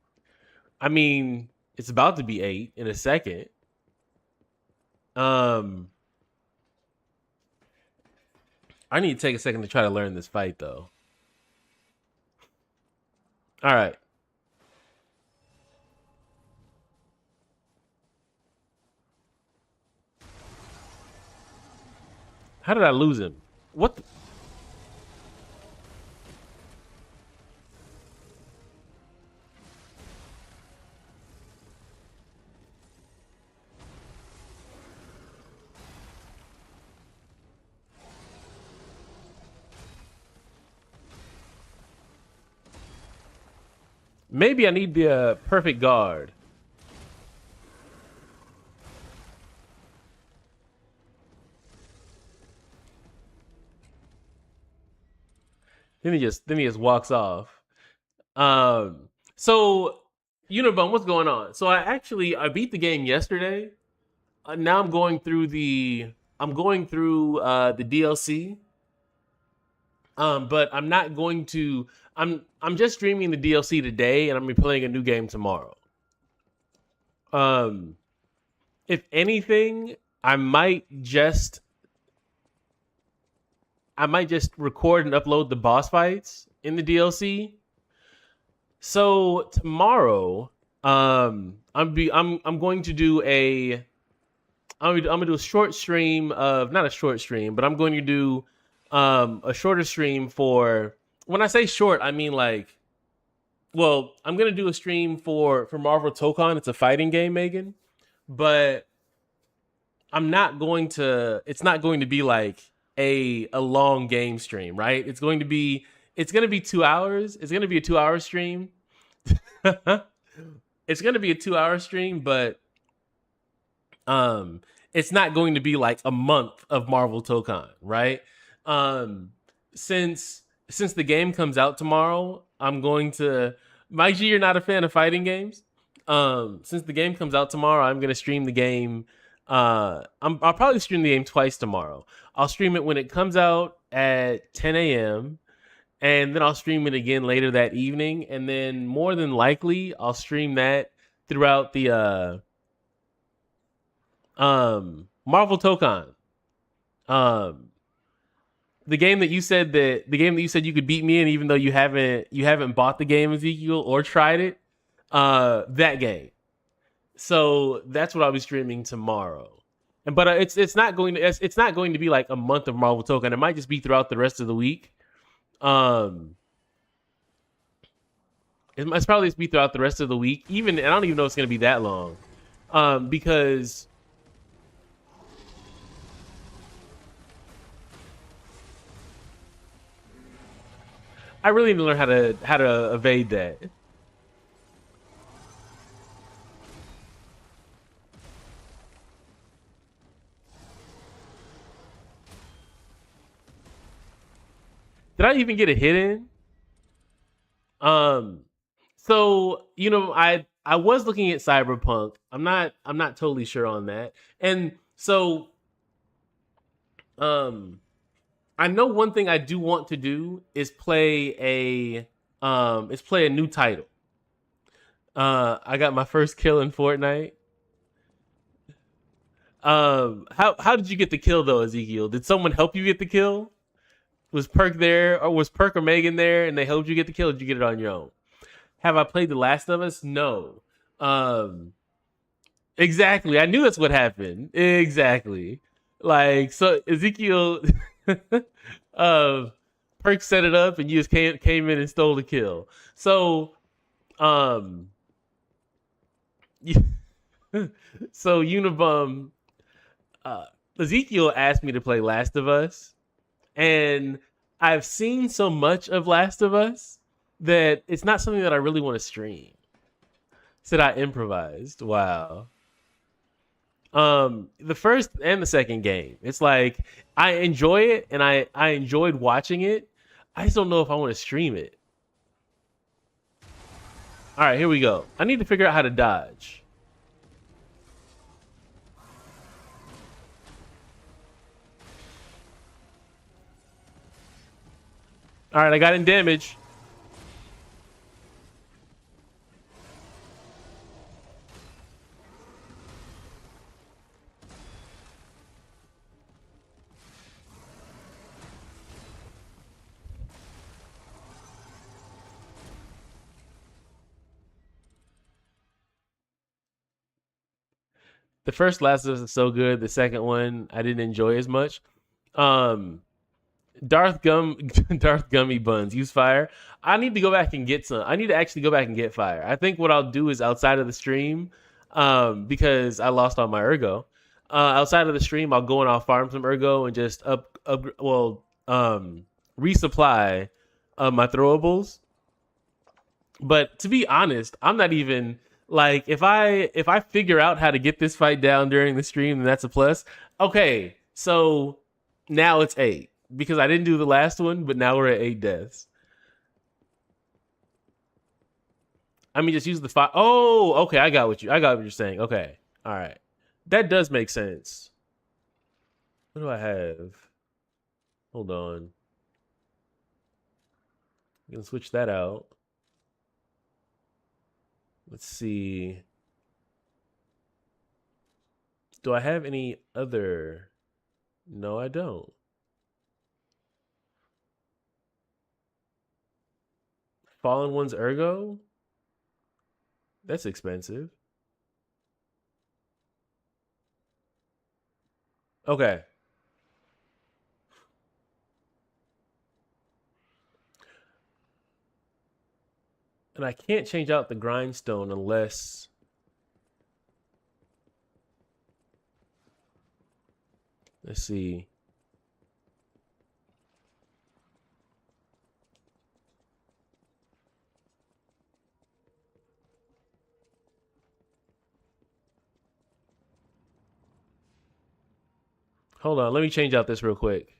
I mean, it's about to be 8 in a second. Um, I need to take a second to try to learn this fight though. All right. How did I lose him? What? Maybe I need the perfect guard. Then he just walks off. So Unibum, what's going on? So I beat the game yesterday. Now I'm going through the DLC. But I'm not going to. I'm just streaming the DLC today, and I'm gonna be playing a new game tomorrow. Um, if anything, I might just record and upload the boss fights in the DLC. So tomorrow, I'm going to do I'm gonna do a short stream of not a short stream, but I'm going to do a shorter stream for when I say short, I mean like well, I'm gonna do a stream for Marvel Tokon. It's a fighting game, Megan, but I'm not going to. It's not going to be like a long game stream, right? It's gonna be 2 hours. It's gonna be a 2 hour stream. It's gonna be a 2 hour stream, but um, it's not going to be like a month of Marvel Tokon, right? Um, since the game comes out tomorrow, I'm going to. Mike G, you're not a fan of fighting games. Since the game comes out tomorrow, I'm gonna stream the game. I'll probably stream the game twice tomorrow. I'll stream it when it comes out at 10 a.m. and then I'll stream it again later that evening, and then more than likely I'll stream that throughout the Marvel Tokon. Um, the game that you said you could beat me in, even though you haven't bought the game, Ezekiel, or tried it. That game. So that's what I'll be streaming tomorrow. And but it's not going to be like a month of Marvel Token. It might just be throughout the rest of the week. Um, it's probably just be throughout the rest of the week. Even and I don't even know if it's going to be that long. Because I really need to learn how to evade that. Did I even get a hit in? Um, so I was looking at Cyberpunk. I'm not totally sure on that. And so um, I know one thing I do want to do is play a new title. I got my first kill in Fortnite. How did you get the kill though, Ezekiel? Did someone help you get the kill? Was Perk there, or was Perk or Megan there, and they helped you get the kill? Or did you get it on your own? Have I played The Last of Us? No. Um, exactly. I knew that's what happened. Exactly. Like so, Ezekiel, uh, Perk set it up, and you just came in and stole the kill. So, um, so Unibum, uh, Ezekiel asked me to play Last of Us, and I've seen so much of Last of Us that it's not something that I really want to stream. Said I improvised. Wow. The first and the second game. It's like I enjoy it and I enjoyed watching it. I just don't know if I want to stream it. All right, here we go. I need to figure out how to dodge. All right, I got in damage. The first Last of Us is so good. The second one I didn't enjoy as much. Um, Darth Gummy Buns. Use fire. I need to go back and get some. I need to actually go back and get fire. I think what I'll do is outside of the stream, because I lost all my ergo. Outside of the stream, I'll go and I'll farm some ergo and just resupply my throwables. But to be honest, I'm not even like if I figure out how to get this fight down during the stream, then that's a plus. Okay, so now it's 8 because I didn't do the last one, but now we're at 8 deaths. I mean, just use the five. Oh, okay, I got what you're saying. Okay, all right, that does make sense. What do I have? Hold on, I'm gonna switch that out. Let's see. Do I have any other? No, I don't. Fallen One's Ergo? That's expensive. Okay. And I can't change out the grindstone unless. Let's see. Hold on, let me change out this real quick.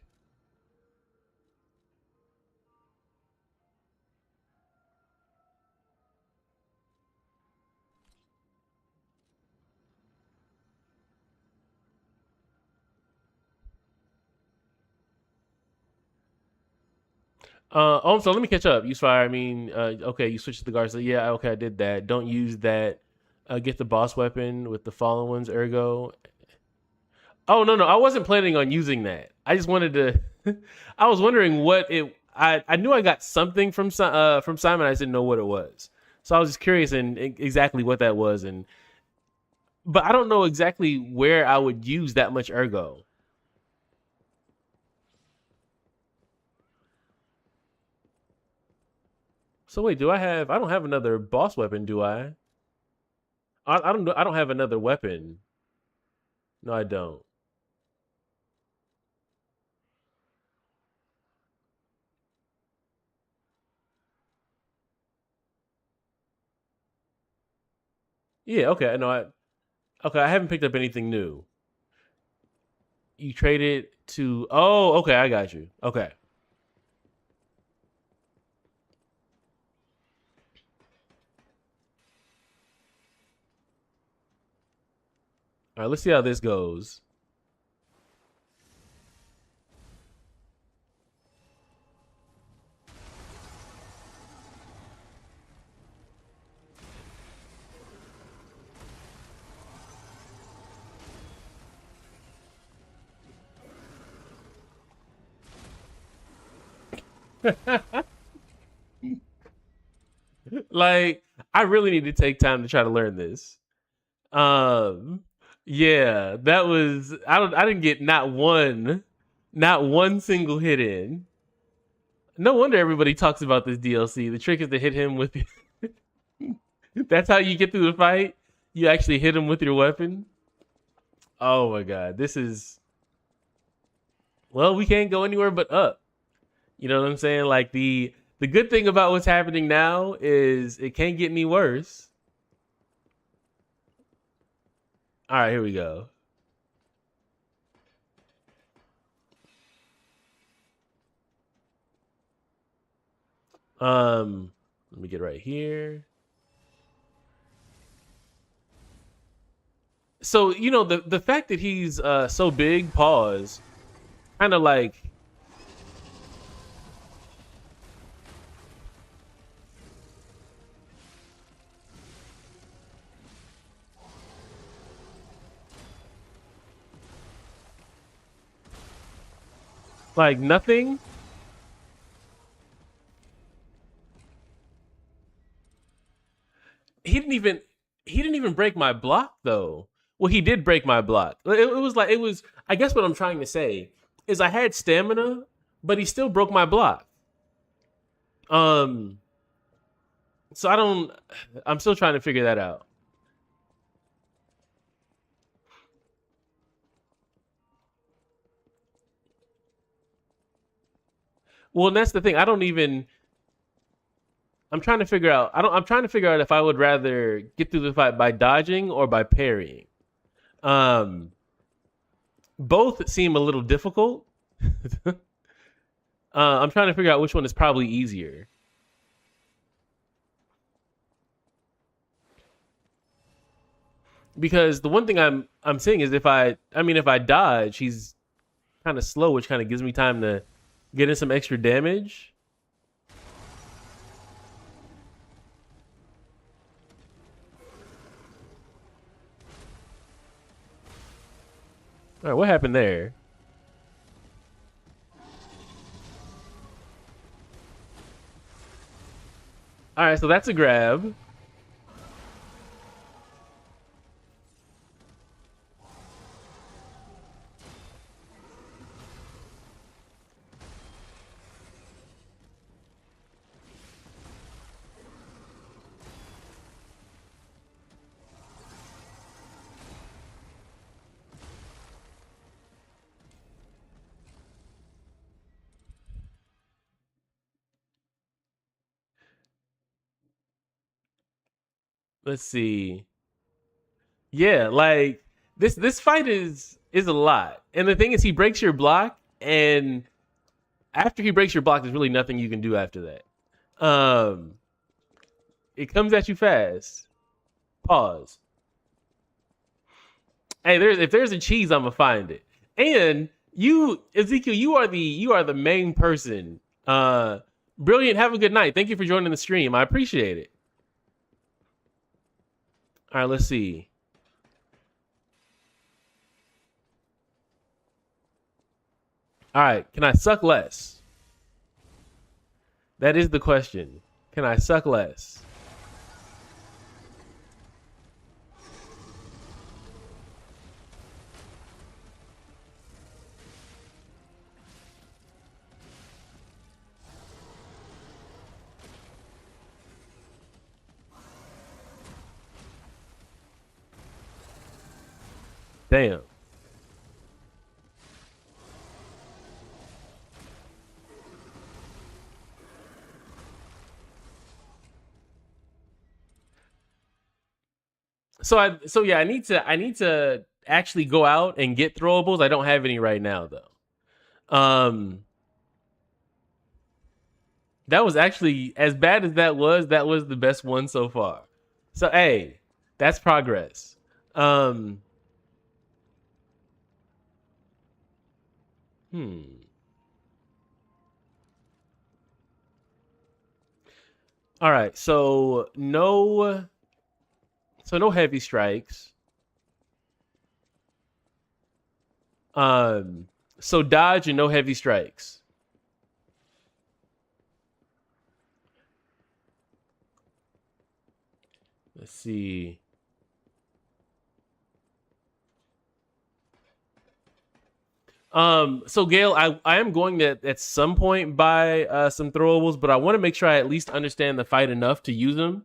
So let me catch up. Use fire. I mean, okay, you switched to the guard. So yeah, okay, I did that. Don't use that. Get the boss weapon with the fallen ones. Ergo. Oh no, no, I wasn't planning on using that. I just wanted to. I was wondering what it. I knew I got something from Simon. I just didn't know what it was. So I was just curious and exactly what that was, and but I don't know exactly where I would use that much ergo. So wait, do I have? I don't have another boss weapon, do I? I don't know. I don't have another weapon. No, I don't. Yeah, okay. I know. Okay. I haven't picked up anything new. You traded to. Oh, okay. I got you. Okay. All right. Let's see how this goes. Like, I really need to take time to try to learn this. Um, yeah, that was. I didn't get not one single hit in. No wonder everybody talks about this DLC. The trick is to hit him with. That's how you get through the fight. You actually hit him with your weapon. Oh my god, this is. Well, we can't go anywhere but up. You know what I'm saying? Like the good thing about what's happening now is it can't get any worse. All right, here we go. Let me get right here. So you know the fact that he's so big, pause, kind of like nothing. He didn't even he didn't even break my block though. Well, he did break my block. It was like it was. I guess what I'm trying to say is I had stamina, but he still broke my block. Um, so I don't. I'm still trying to figure that out. Well, and that's the thing. I don't even. I'm trying to figure out. I don't. I'm trying to figure out if I would rather get through the fight by dodging or by parrying. Um, both seem a little difficult. I'm trying to figure out which one is probably easier. Because the one thing I'm saying is if I dodge, he's kind of slow, which kind of gives me time to get in some extra damage. All right, what happened there? All right, so that's a grab. Let's see. Yeah, like this fight is a lot. And the thing is he breaks your block and after he breaks your block there's really nothing you can do after that. It comes at you fast. Pause. Hey, there's if there's a cheese I'm gonna find it. And you Ezekiel, you are the main person. Brilliant, have a good night. Thank you for joining the stream. I appreciate it. All right, let's see. All right, can I suck less? That is the question. Can I suck less? Damn. So yeah, I need to actually go out and get throwables. I don't have any right now though. That was actually, as bad as that was the best one so far. So hey, that's progress. Um hmm. All right. So no heavy strikes. Um so dodge and no heavy strikes. Let's see. So Gail, I am going to at some point buy some throwables, but I want to make sure I at least understand the fight enough to use them.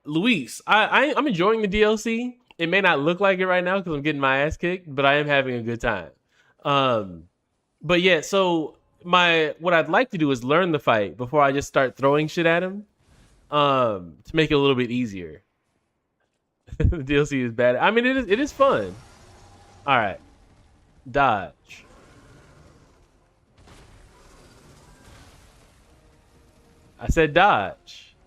Luis, I'm enjoying the DLC. It may not look like it right now because I'm getting my ass kicked, but I am having a good time. Um, but yeah, so my what I'd like to do is learn the fight before I just start throwing shit at him. To make it a little bit easier. The DLC is bad. I mean, it is fun. All right, dodge. I said dodge.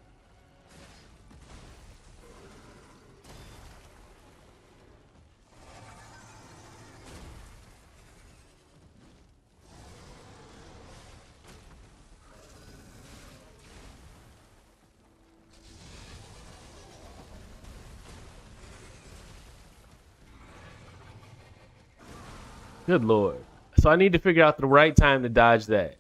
Good lord. So I need to figure out the right time to dodge that.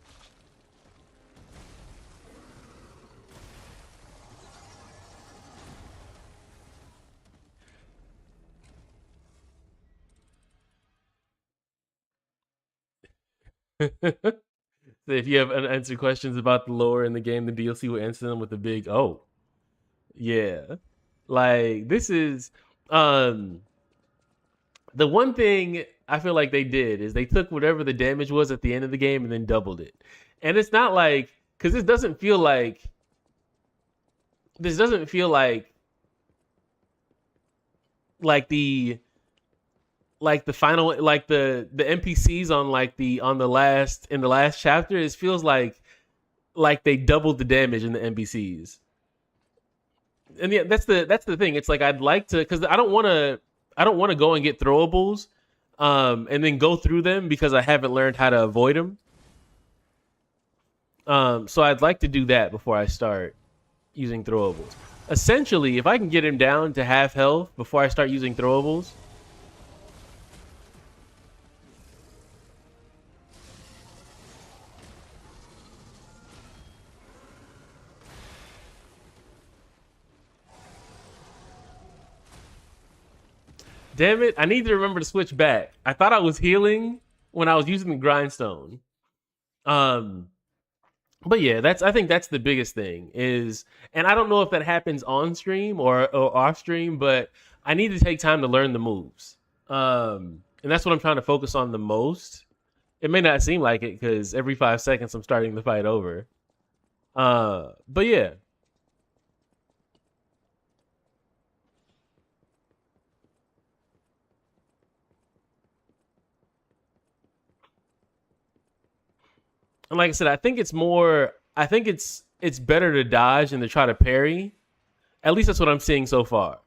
So if you have unanswered questions about the lore in the game, the DLC will answer them with a big "oh." Yeah. Like this is um the one thing I feel like they did is they took whatever the damage was at the end of the game and then doubled it. And it's not like cuz this doesn't feel like the final like the NPCs on like the on the last in the last chapter. It feels like they doubled the damage in the NPCs. And yeah, that's the thing. It's like I'd like to because I don't want to go and get throwables, and then go through them because I haven't learned how to avoid them. So I'd like to do that before I start using throwables. Essentially, if I can get him down to half health before I start using throwables, damn it, I need to remember to switch back. I thought I was healing when I was using the grindstone. Um, but yeah, that's I think that's the biggest thing is, and I don't know if that happens on stream or off stream, but I need to take time to learn the moves. And that's what I'm trying to focus on the most. It may not seem like it because every 5 seconds I'm starting the fight over. But yeah, and like I said, I think it's more. I think it's better to dodge than to try to parry. At least that's what I'm seeing so far.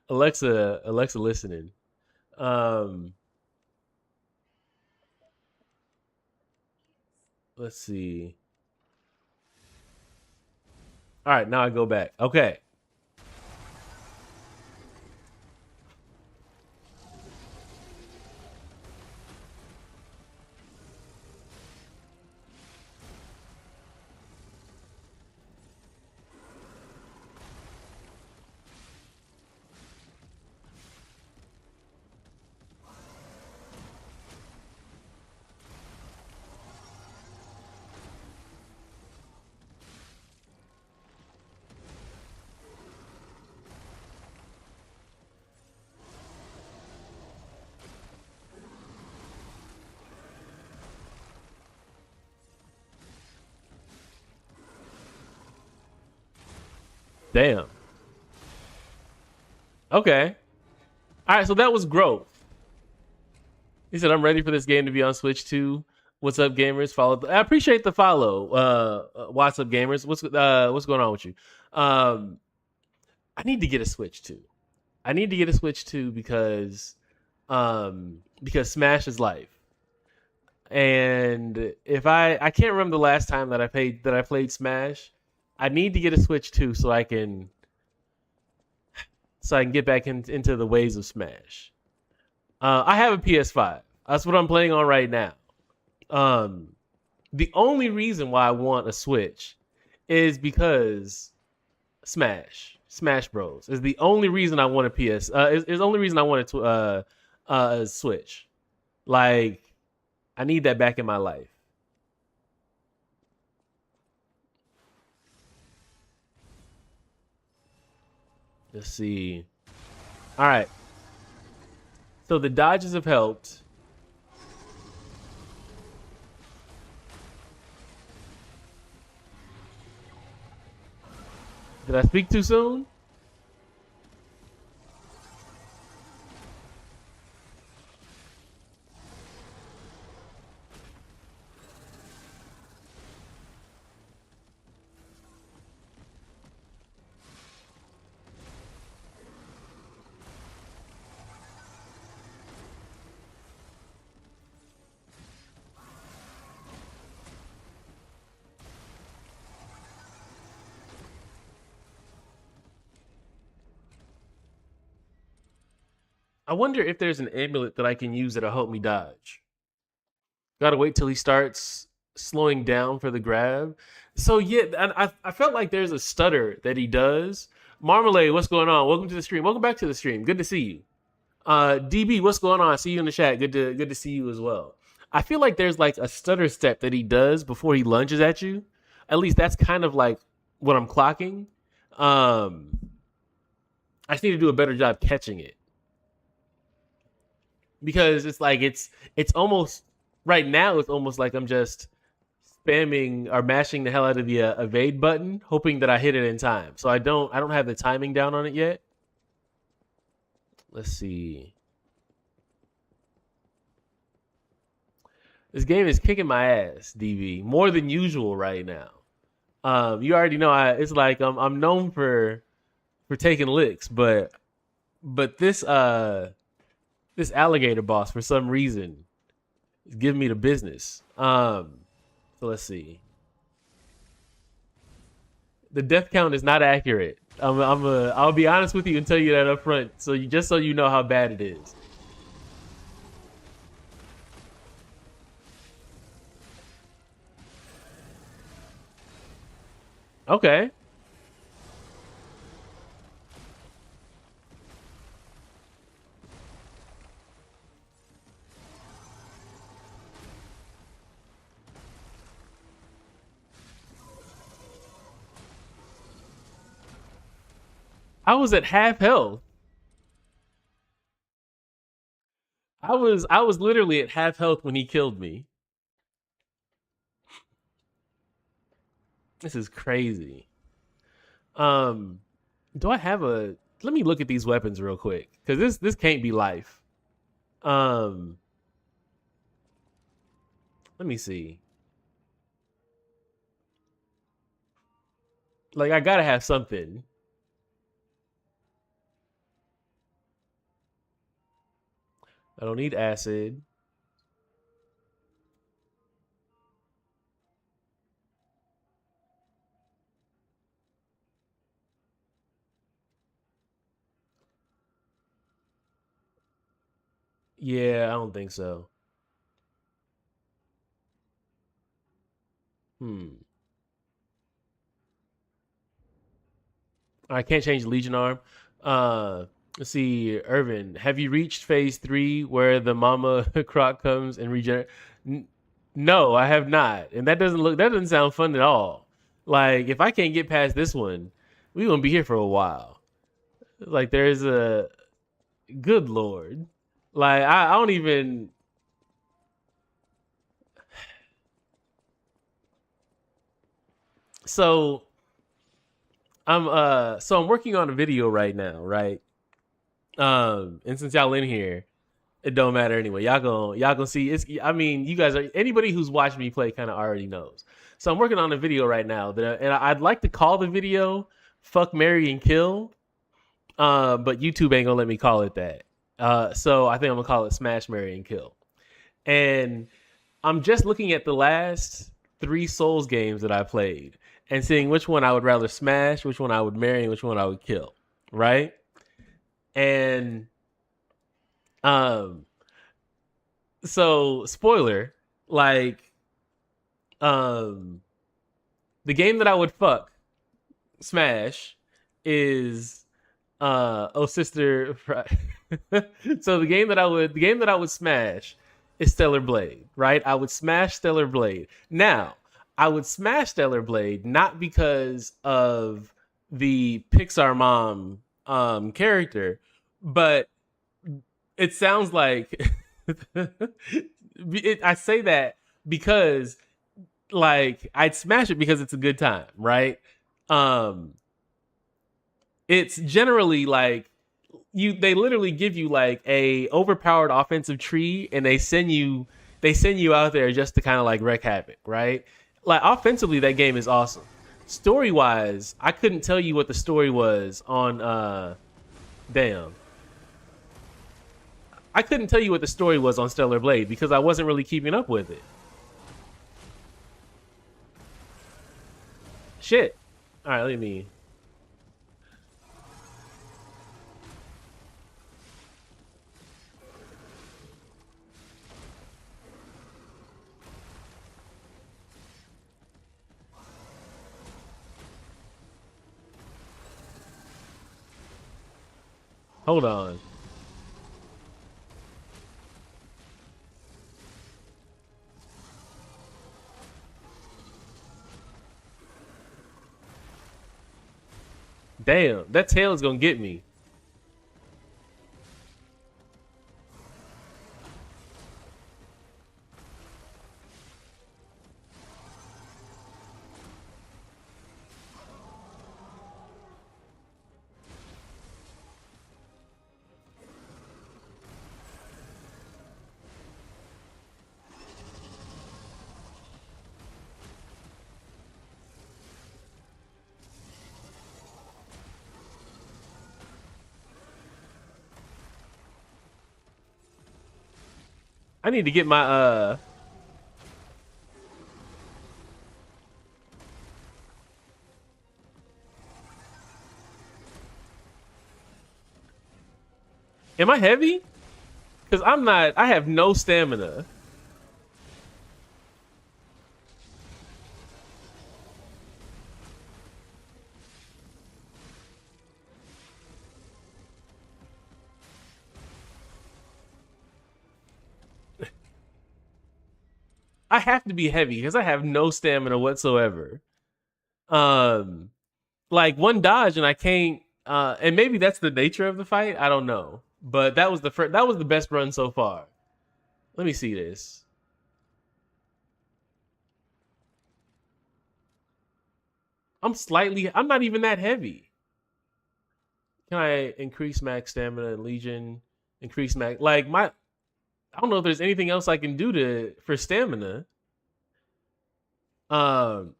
Alexa, listening. Um, let's see. All right, now I go back. Okay. Damn. Okay. All right, so that was growth. He said, "I'm ready for this game to be on Switch too." What's up, gamers? I appreciate the follow. What's up, gamers? What's going on with you? Um, I need to get a Switch too. I need to get a Switch too because Smash is life. And if I can't remember the last time that I played Smash, I need to get a Switch too so I can get back into the ways of Smash. I have a PS5. That's what I'm playing on right now. The only reason why I want a Switch is because Smash Bros. Is the only reason I want a PS. Is the only reason I want a Switch. Like, I need that back in my life. Let's see. All right. So the dodges have helped. Did I speak too soon? I wonder if there's an amulet that I can use that'll help me dodge. Gotta wait till he starts slowing down for the grab. So yeah, I felt like there's a stutter that he does. Marmalade, what's going on? Welcome to the stream. Welcome back to the stream. Good to see you. DB, what's going on? I see you in the chat. Good to see you as well. I feel like there's like a stutter step that he does before he lunges at you. At least that's kind of like what I'm clocking. I just need to do a better job catching it because it's like it's almost right now. It's almost like I'm just spamming or mashing the hell out of the evade button, hoping that I hit it in time. So I don't have the timing down on it yet. Let's see. This game is kicking my ass, DV, more than usual right now. You already know it's like I'm known for taking licks, but this alligator boss for some reason is giving me the business. So let's see. The death count is not accurate. I'll be honest with you and tell you that up front, so you know how bad it is. Okay. I was at half health. I was literally at half health when he killed me. This is crazy. Do I have a? Let me look at these weapons real quick because this can't be life. Um, let me see. Like I gotta have something. I don't need acid. Yeah, I don't think so. Hmm. I can't change the Legion arm. Let's see, Irvin. Have you reached phase 3 where the mama croc comes and regenerate? No, I have not, and that doesn't sound fun at all. Like if I can't get past this one, we gonna be here for a while. Like there's a good lord. Like I don't even. So I'm working on a video right now, right? And since y'all in here, it don't matter anyway. Y'all gonna see. It's. I mean, you guys are anybody who's watched me play kind of already knows. So I'm working on a video right now and I'd like to call the video "Fuck, Marry, and Kill," but YouTube ain't gonna let me call it that. So I think I'm gonna call it "Smash, Marry, and Kill." And I'm just looking at the last 3 Souls games that I played and seeing which one I would rather smash, which one I would marry, and which one I would kill. Right? And um so spoiler, like um the game that I would fuck smash is oh sister. So the game that I would smash is Stellar Blade, right? I would smash Stellar Blade. Now, I would smash Stellar Blade not because of the Pixar mom character, but it sounds like I say that because like I'd smash it because it's a good time, right? Um it's generally like they literally give you like a overpowered offensive tree and they send you out there just to kind of like wreak havoc, right? Like offensively that game is awesome. Story wise, I couldn't tell you what the story was on damn. I couldn't tell you what the story was on Stellar Blade because I wasn't really keeping up with it. Shit. All right, let me hold on. Damn, that tail is gonna get me. I need to get my am I heavy? Because I'm not. I have no stamina. I have to be heavy because I have no stamina whatsoever. Um, like one dodge and I can't. And maybe that's the nature of the fight. I don't know. But that was the first. That was the best run so far. Let me see this. I'm slightly. I'm not even that heavy. Can I increase max stamina and Legion? Increase max. Like my. I don't know if there's anything else I can do to for stamina. Um,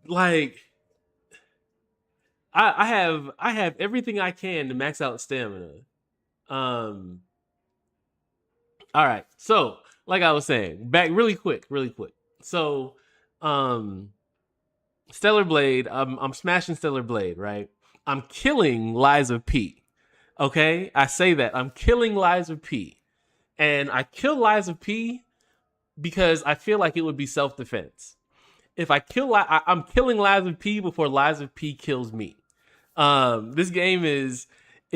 like I have everything I can to max out stamina. Um, all right. So, like I was saying, back really quick, really quick. So, um, Stellar Blade. I'm smashing Stellar Blade, right? I'm killing Lies of P. Okay, I say that I'm killing Lies of P, and I kill Lies of P because I feel like it would be self defense. If I kill, I'm killing Lies of P before Lies of P kills me. This game is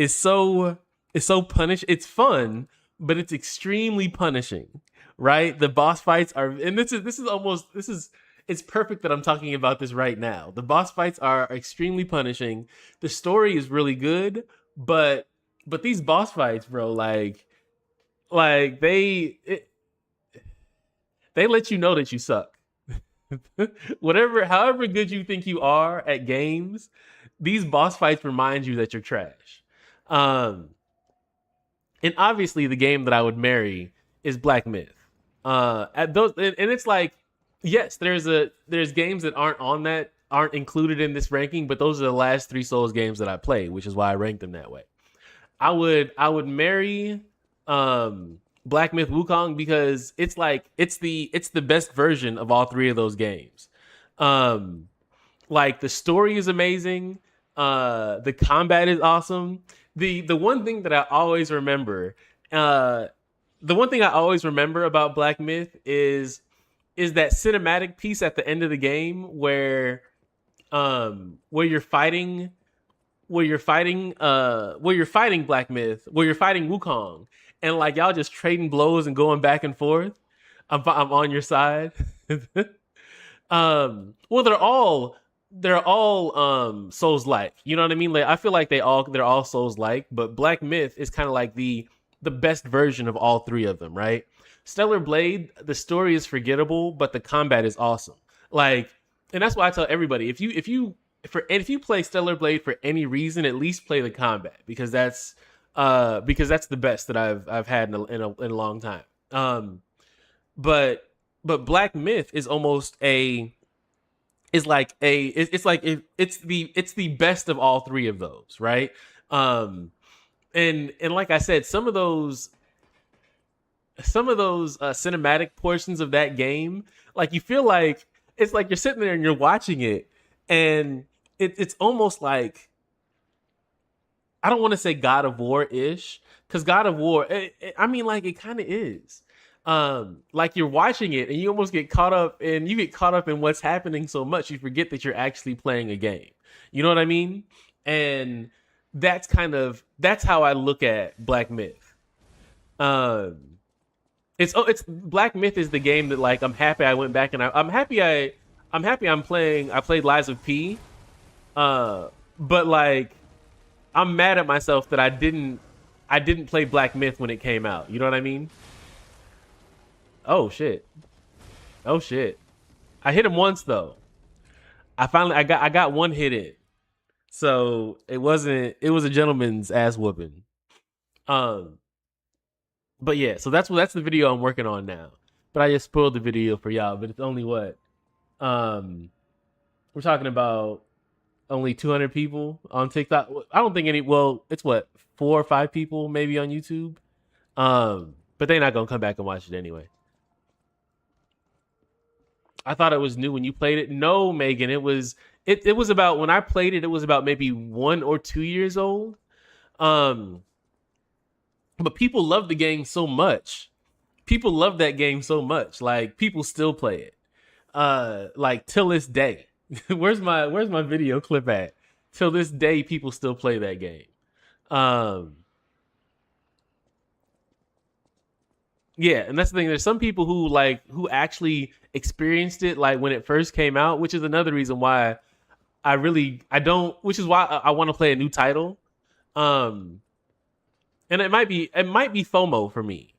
so is so punish. It's fun, but it's extremely punishing. Right? The boss fights are, and this is almost this is it's perfect that I'm talking about this right now. The boss fights are extremely punishing. The story is really good, but these boss fights, bro, like they let you know that you suck. However good you think you are at games, these boss fights remind you that you're trash. Um, and obviously, the game that I would marry is Black Myth. At those, and it's like, yes, there's games that aren't included in this ranking, but those are the last three Souls games that I played, which is why I ranked them that way. I would marry Black Myth Wukong because it's the best version of all three of those games. Um, like the story is amazing, the combat is awesome. The one thing that I always remember, uh, the one thing I always remember about Black Myth is that cinematic piece at the end of the game where you're fighting Black Myth, where you're fighting Wukong, and like y'all just trading blows and going back and forth. I'm on your side. Well, they're all Souls like. You know what I mean? Like I feel like they're all Souls like, but Black Myth is kind of like the best version of all three of them, right? Stellar Blade, the story is forgettable, but the combat is awesome. Like, and that's why I tell everybody, if you play Stellar Blade for any reason, at least play the combat because that's the best that I've had in a long time. But Black Myth is almost a is like a it's like it's the best of all three of those, right? Um, and like I said, some of those cinematic portions of that game, like you feel like it's like you're sitting there and you're watching it, and it's almost like I don't want to say God of War ish, because God of War, I mean, like it kind of is. Like you're watching it and you almost get caught up in what's happening so much you forget that you're actually playing a game. You know what I mean? And that's how I look at Black Myth. Um, it's Black Myth is the game that like I'm happy I went back and I'm happy I played Lies of P. But like I'm mad at myself that I didn't play Black Myth when it came out. You know what I mean? Oh shit. Oh shit. I hit him once though. I got one hit in. So it was a gentleman's ass whooping. Um but yeah, so that's the video I'm working on now. But I just spoiled the video for y'all, but it's only what? Um we're talking about only 200 people on TikTok. I don't think it's what, 4 or 5 people maybe on YouTube. But they're not gonna come back and watch it anyway. I thought it was new when you played it. No, Megan, it was about when I played it. It was about maybe 1 or 2 years old. Um, but people love the game so much. People love that game so much. Like people still play it. Like till this day. Where's my video clip at? Till this day, people still play that game. Um, Yeah, and that's the thing. There's some people who actually experienced it like when it first came out, which is another reason why I don't, which is why I want to play a new title. Um, and it might be FOMO for me.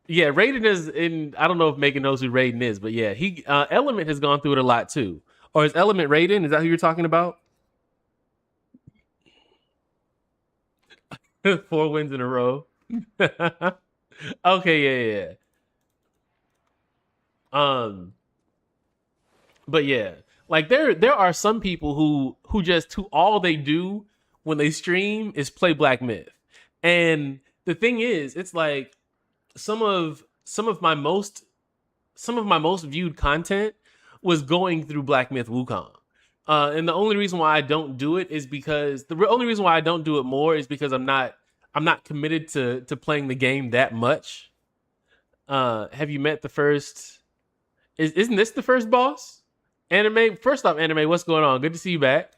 Yeah, Raiden is in. I don't know if Megan knows who Raiden is, but yeah, he Element has gone through it a lot too. Or is Element Raiden? Is that who you're talking about? 4 wins in a row. Okay, yeah, yeah. Um, but yeah, like there are some people who all they do when they stream is play Black Myth, and the thing is, it's like some of my most viewed content was going through Black Myth Wukong. And the only reason why I don't do it is because only reason why I don't do it more is because I'm not committed to playing the game that much. Have you met the first? Isn't this the first boss? Anime. First off, anime. What's going on? Good to see you back.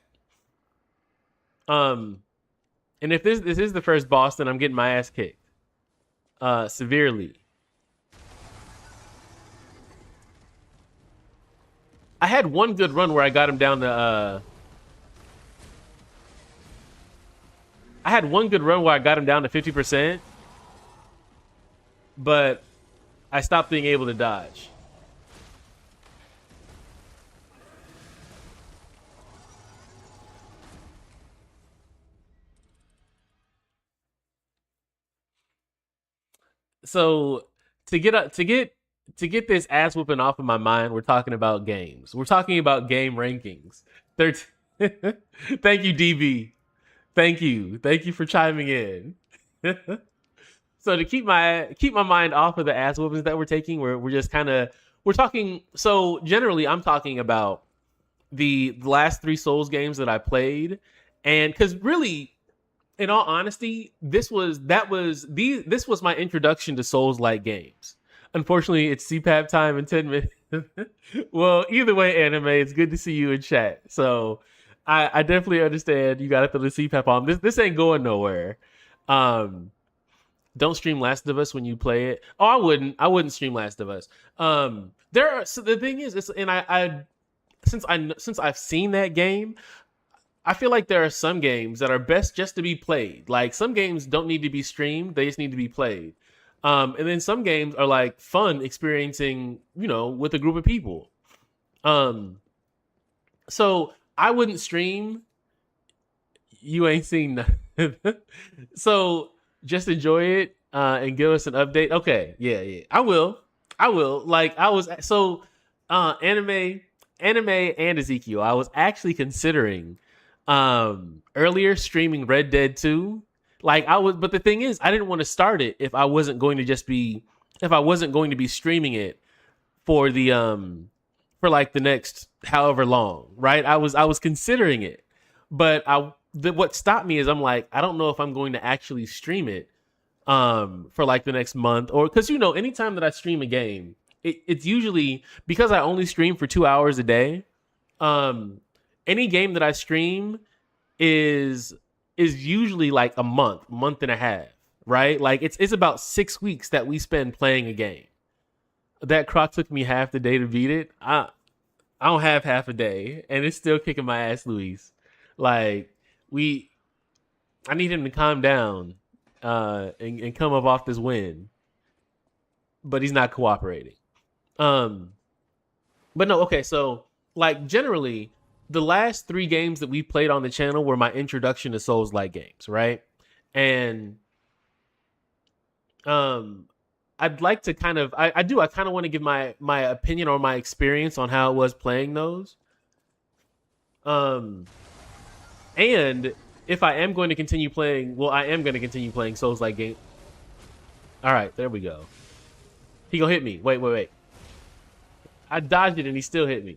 Um, and if this is the first boss, then I'm getting my ass kicked. Severely. I had one good run where I got him down to. I had one good run where I got him down to 50%, but I stopped being able to dodge. So to get up to get this ass whooping off of my mind, we're talking about games. We're talking about game rankings. 13. Thank you, DB. Thank you for chiming in. So to keep my mind off of the ass whoopings that we're taking, we're just kind of we're talking. So generally, I'm talking about the last three Souls games that I played, and because really, in all honesty, this was my introduction to Souls like games. Unfortunately, it's CPAP time in 10 minutes. Well, either way, anime, it's good to see you in chat. So I definitely understand you gotta throw the CPAP on. This ain't going nowhere. Um don't stream Last of Us when you play it. Oh, I wouldn't stream Last of Us. There are so the thing is, it's, and I since I've seen that game, I feel like there are some games that are best just to be played. Like some games don't need to be streamed; they just need to be played. And then some games are like fun experiencing, with a group of people. Um, so I wouldn't stream. You ain't seen nothing. So just enjoy it and give us an update. Okay, yeah, I will. I will. Like I was so anime and Ezekiel. I was actually considering earlier streaming Red Dead 2. Like I was, but the thing is, I didn't want to start it if I wasn't going to be streaming it for the for like the next however long, right? I was considering it, but what stopped me is I'm like, I don't know if I'm going to actually stream it for like the next month, or because anytime that I stream a game, it's usually because I only stream for 2 hours a day. um any game that I stream is usually like a month and a half, right? Like it's about 6 weeks that we spend playing a game. That Croc took me half the day to beat it. I don't have half a day, and it's still kicking my ass, Luis. Like we, I need him to calm down, and come up off this win, but he's not cooperating. Um, but no, okay. So like generally, the last three games that we played on the channel were my introduction to Souls like games, right? And um, I'd like to kind of I kind of want to give my opinion or my experience on how it was playing those. Um, and if I am going to continue playing, well, I am going to continue playing Souls like game. All right, there we go. He gonna hit me. Wait. I dodged it and he still hit me.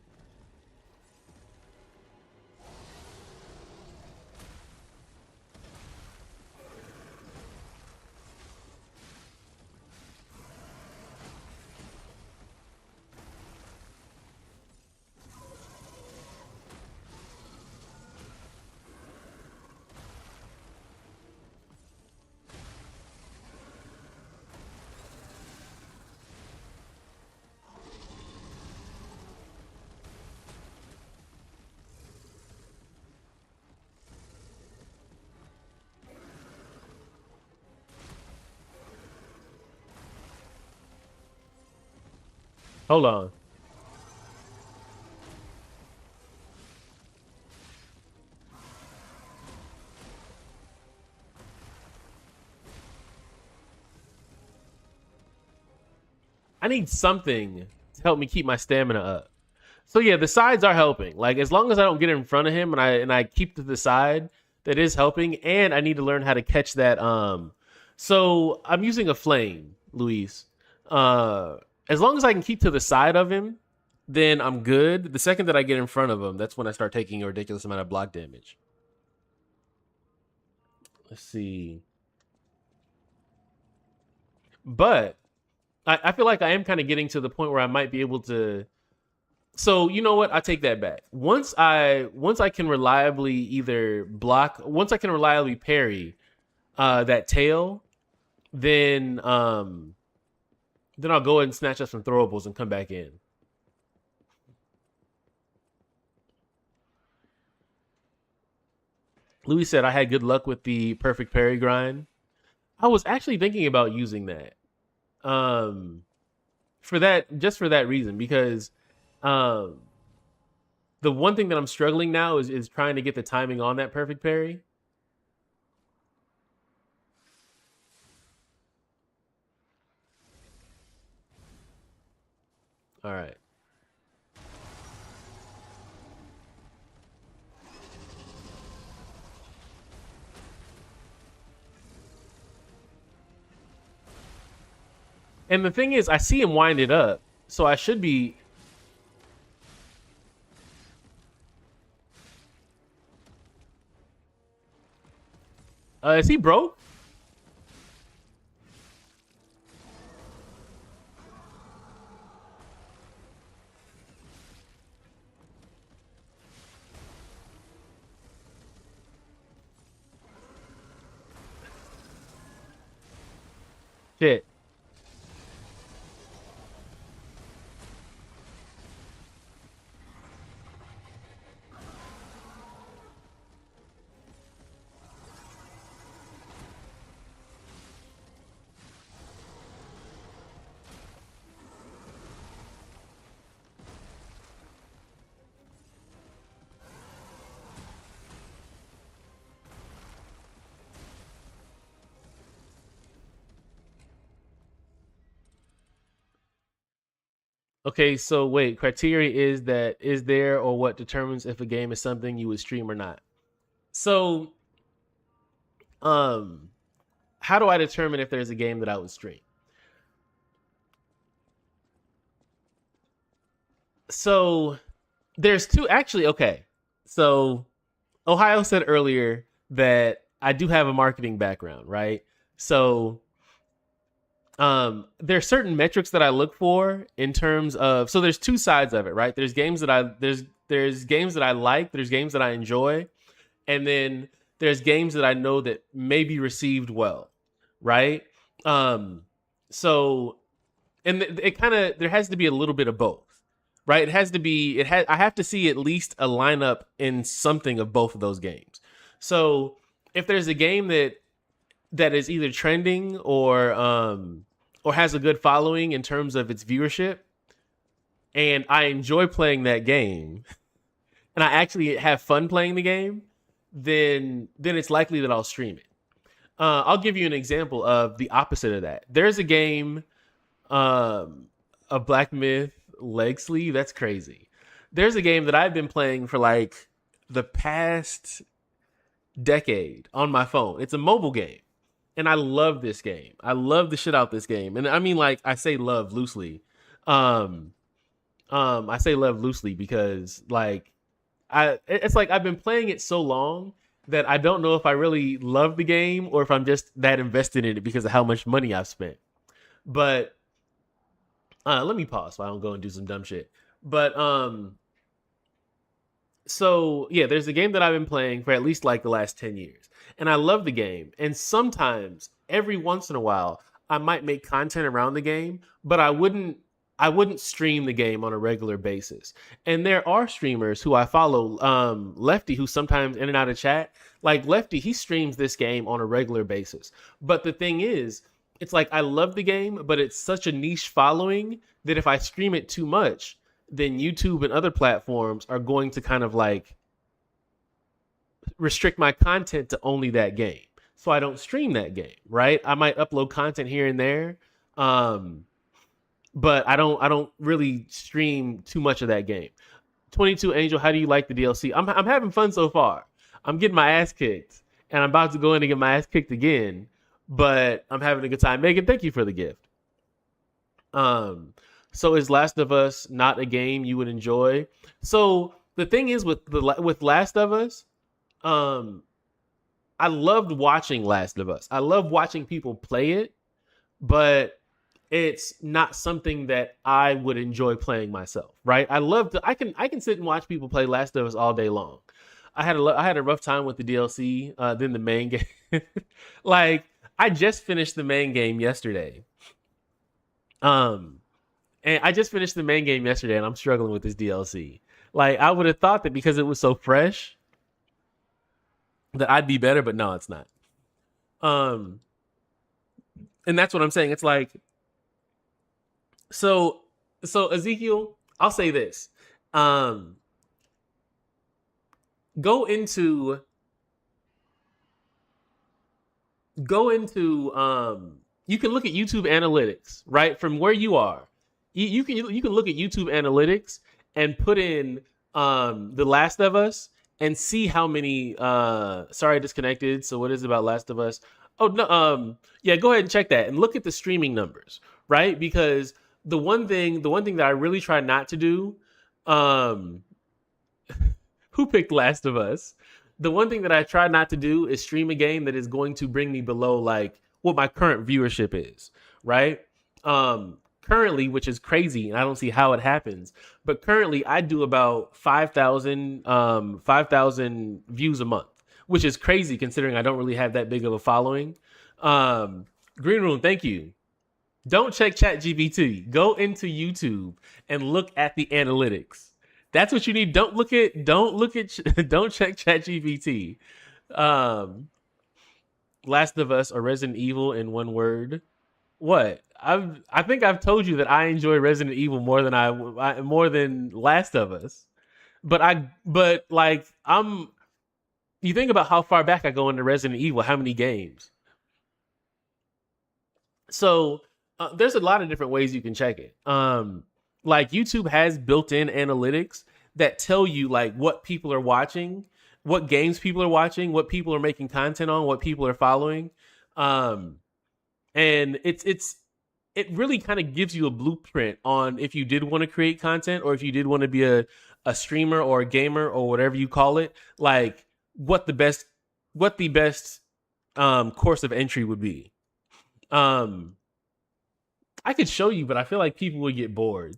Hold on. I need something to help me keep my stamina up. So yeah, the sides are helping. Like as long as I don't get in front of him and I keep to the side, that is helping. And I need to learn how to catch that. So I'm using a flame, Luis. Uh, as long as I can keep to the side of him, then I'm good. The second that I get in front of him, that's when I start taking a ridiculous amount of block damage. Let's see. But I feel like I am kind of getting to the point where I might be able to. So you know what? I take that back. Once I can reliably either block, once I can reliably parry that tail, then then I'll go ahead and snatch up some throwables and come back in. Louis said I had good luck with the perfect parry grind. I was actually thinking about using that. Um for that, just for that reason, because um the one thing that I'm struggling now is trying to get the timing on that perfect parry. All right. And the thing is, I see him wind it up, so I should be. Is he broke? Shit. Okay, so wait, criteria is that is there or what determines if a game is something you would stream or not. So, um, how do I determine if there's a game that I would stream? So, there's two actually, okay. So, Ohio said earlier that I do have a marketing background, right? So, there's certain metrics that I look for in terms of so there's two sides of it, right? There's games that I like, there's games that I enjoy, and then there's games that I know that may be received well, right? Um, so and it kind of there has to be a little bit of both, right? I have to see at least a lineup in something of both of those games. So if there's a game that is either trending or has a good following in terms of its viewership, and I enjoy playing that game, and I actually have fun playing the game, then it's likely that I'll stream it. I'll give you an example of the opposite of that. There's a game, a Black Myth leg sleeve. That's crazy. There's a game that I've been playing for like the past decade on my phone. It's a mobile game, and I love this game. I love the shit out this game, and I mean like I say love loosely. Um, I say love loosely because like it's like I've been playing it so long that I don't know if I really love the game or if I'm just that invested in it because of how much money I've spent. But let me pause so I don't go and do some dumb shit. But so yeah, there's a game that I've been playing for at least like the last 10 years. And I love the game. And sometimes every once in a while I might make content around the game, but I wouldn't stream the game on a regular basis. And there are streamers who I follow, Lefty, who's sometimes in and out of chat. Like Lefty, he streams this game on a regular basis. But the thing is, it's like I love the game, but it's such a niche following that if I stream it too much, then YouTube and other platforms are going to kind of like restrict my content to only that game. So I don't stream that game, right? I might upload content here and there. Um, but I don't really stream too much of that game. 22 Angel, how do you like the DLC? I'm having fun so far. I'm getting my ass kicked, and I'm about to go in and get my ass kicked again, but I'm having a good time. Megan, thank you for the gift. So is Last of Us not a game you would enjoy? So the thing is with Last of Us, um, I loved watching Last of Us. I love watching people play it, but it's not something that I would enjoy playing myself, right? I can sit and watch people play Last of Us all day long. I had a rough time with the DLC, then the main game. Like I just finished the main game yesterday. Um, and I just finished the main game yesterday, and I'm struggling with this DLC. Like I would have thought that because it was so fresh that I'd be better, but no, it's not. Um, and that's what I'm saying. It's like so so Ezekiel, I'll say this. Um go into go into you can look at YouTube analytics, right? From where you are. You can look at YouTube analytics and put in The Last of Us and see how many sorry, disconnected. So what is it about Last of Us? Oh no, yeah, go ahead and check that and look at the streaming numbers, right? Because the one thing that I really try not to do, um who picked Last of Us? The one thing that I try not to do is stream a game that is going to bring me below like what my current viewership is, right? Currently, which is crazy, and I don't see how it happens, but currently I do about 5,000 views a month, which is crazy considering I don't really have that big of a following. Um, Green Room, thank you. Don't check ChatGPT. Go into YouTube and look at the analytics. That's what you need. Don't check ChatGPT. Um, Last of Us or Resident Evil in one word. What? I think I've told you that I enjoy Resident Evil more than Last of Us. But like I'm you think about how far back I go into Resident Evil, how many games. So there's a lot of different ways you can check it. Like YouTube has built-in analytics that tell you like what people are watching, what games people are watching, what people are making content on, what people are following. Um, and it really kind of gives you a blueprint on if you did want to create content or if you did want to be a streamer or a gamer or whatever you call it, like what the best what the best course of entry would be. Um I could show you, but I feel like people would get bored.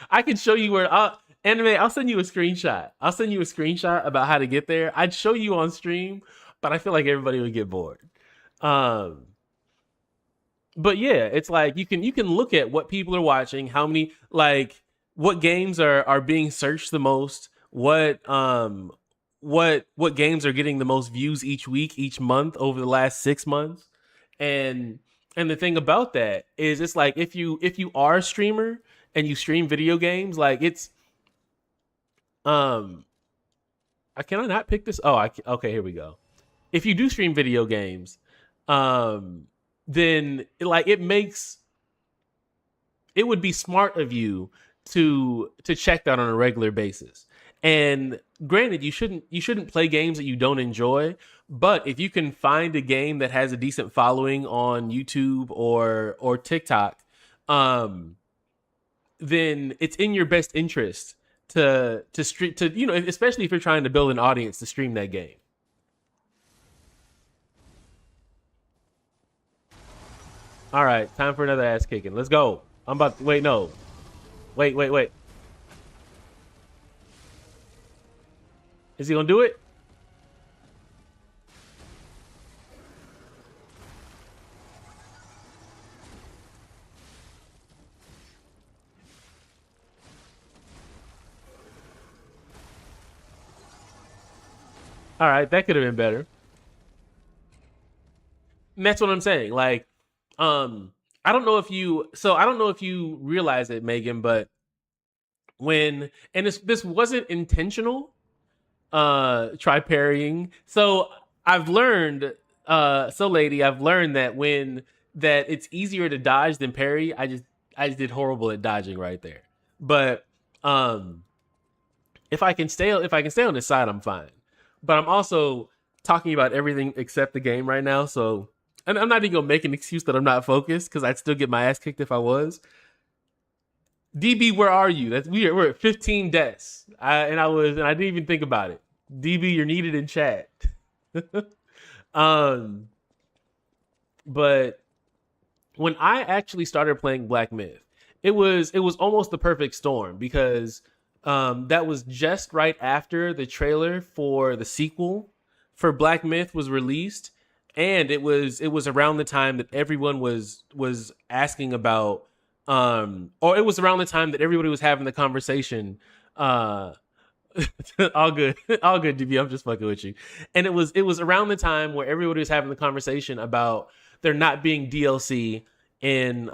I could show you where anime. I'll send you a screenshot. I'll send you a screenshot about how to get there. I'd show you on stream, but I feel like everybody would get bored. Um, but yeah, it's like you can look at what people are watching, how many like what games are being searched the most, what games are getting the most views each week, each month over the last 6 months, and and the thing about that is it's like if you are a streamer and you stream video games, like it's um I cannot not pick this. Oh, okay, here we go. If you do stream video games, um then like it would be smart of you to check that on a regular basis. And granted, you shouldn't play games that you don't enjoy, but if you can find a game that has a decent following on YouTube or TikTok, um, then it's in your best interest to stream to especially if you're trying to build an audience to stream that game. All right, time for another ass kicking. Let's go. I'm about to, wait, no. Wait. Is he gonna do it? All right, that could have been better. And that's what I'm saying. Like, um, I don't know if you realize it, Megan, but when and this wasn't intentional, try parrying. So I've learned, lady, I've learned that when that it's easier to dodge than parry. I just did horrible at dodging right there. But um if I can stay on this side, I'm fine. But I'm also talking about everything except the game right now, so and I'm not even gonna make an excuse that I'm not focused because I'd still get my ass kicked if I was. DB, where are you? We're at 15 deaths. And I didn't even think about it. DB, you're needed in chat. um, but when I actually started playing Black Myth, it was almost the perfect storm because that was just right after the trailer for the sequel for Black Myth was released, and it was around the time that everyone was asking about or it was around the time that everybody was having the conversation uh all good all good DB, I'm just fucking with you. And it was around the time where everybody was having the conversation about there not being DLC in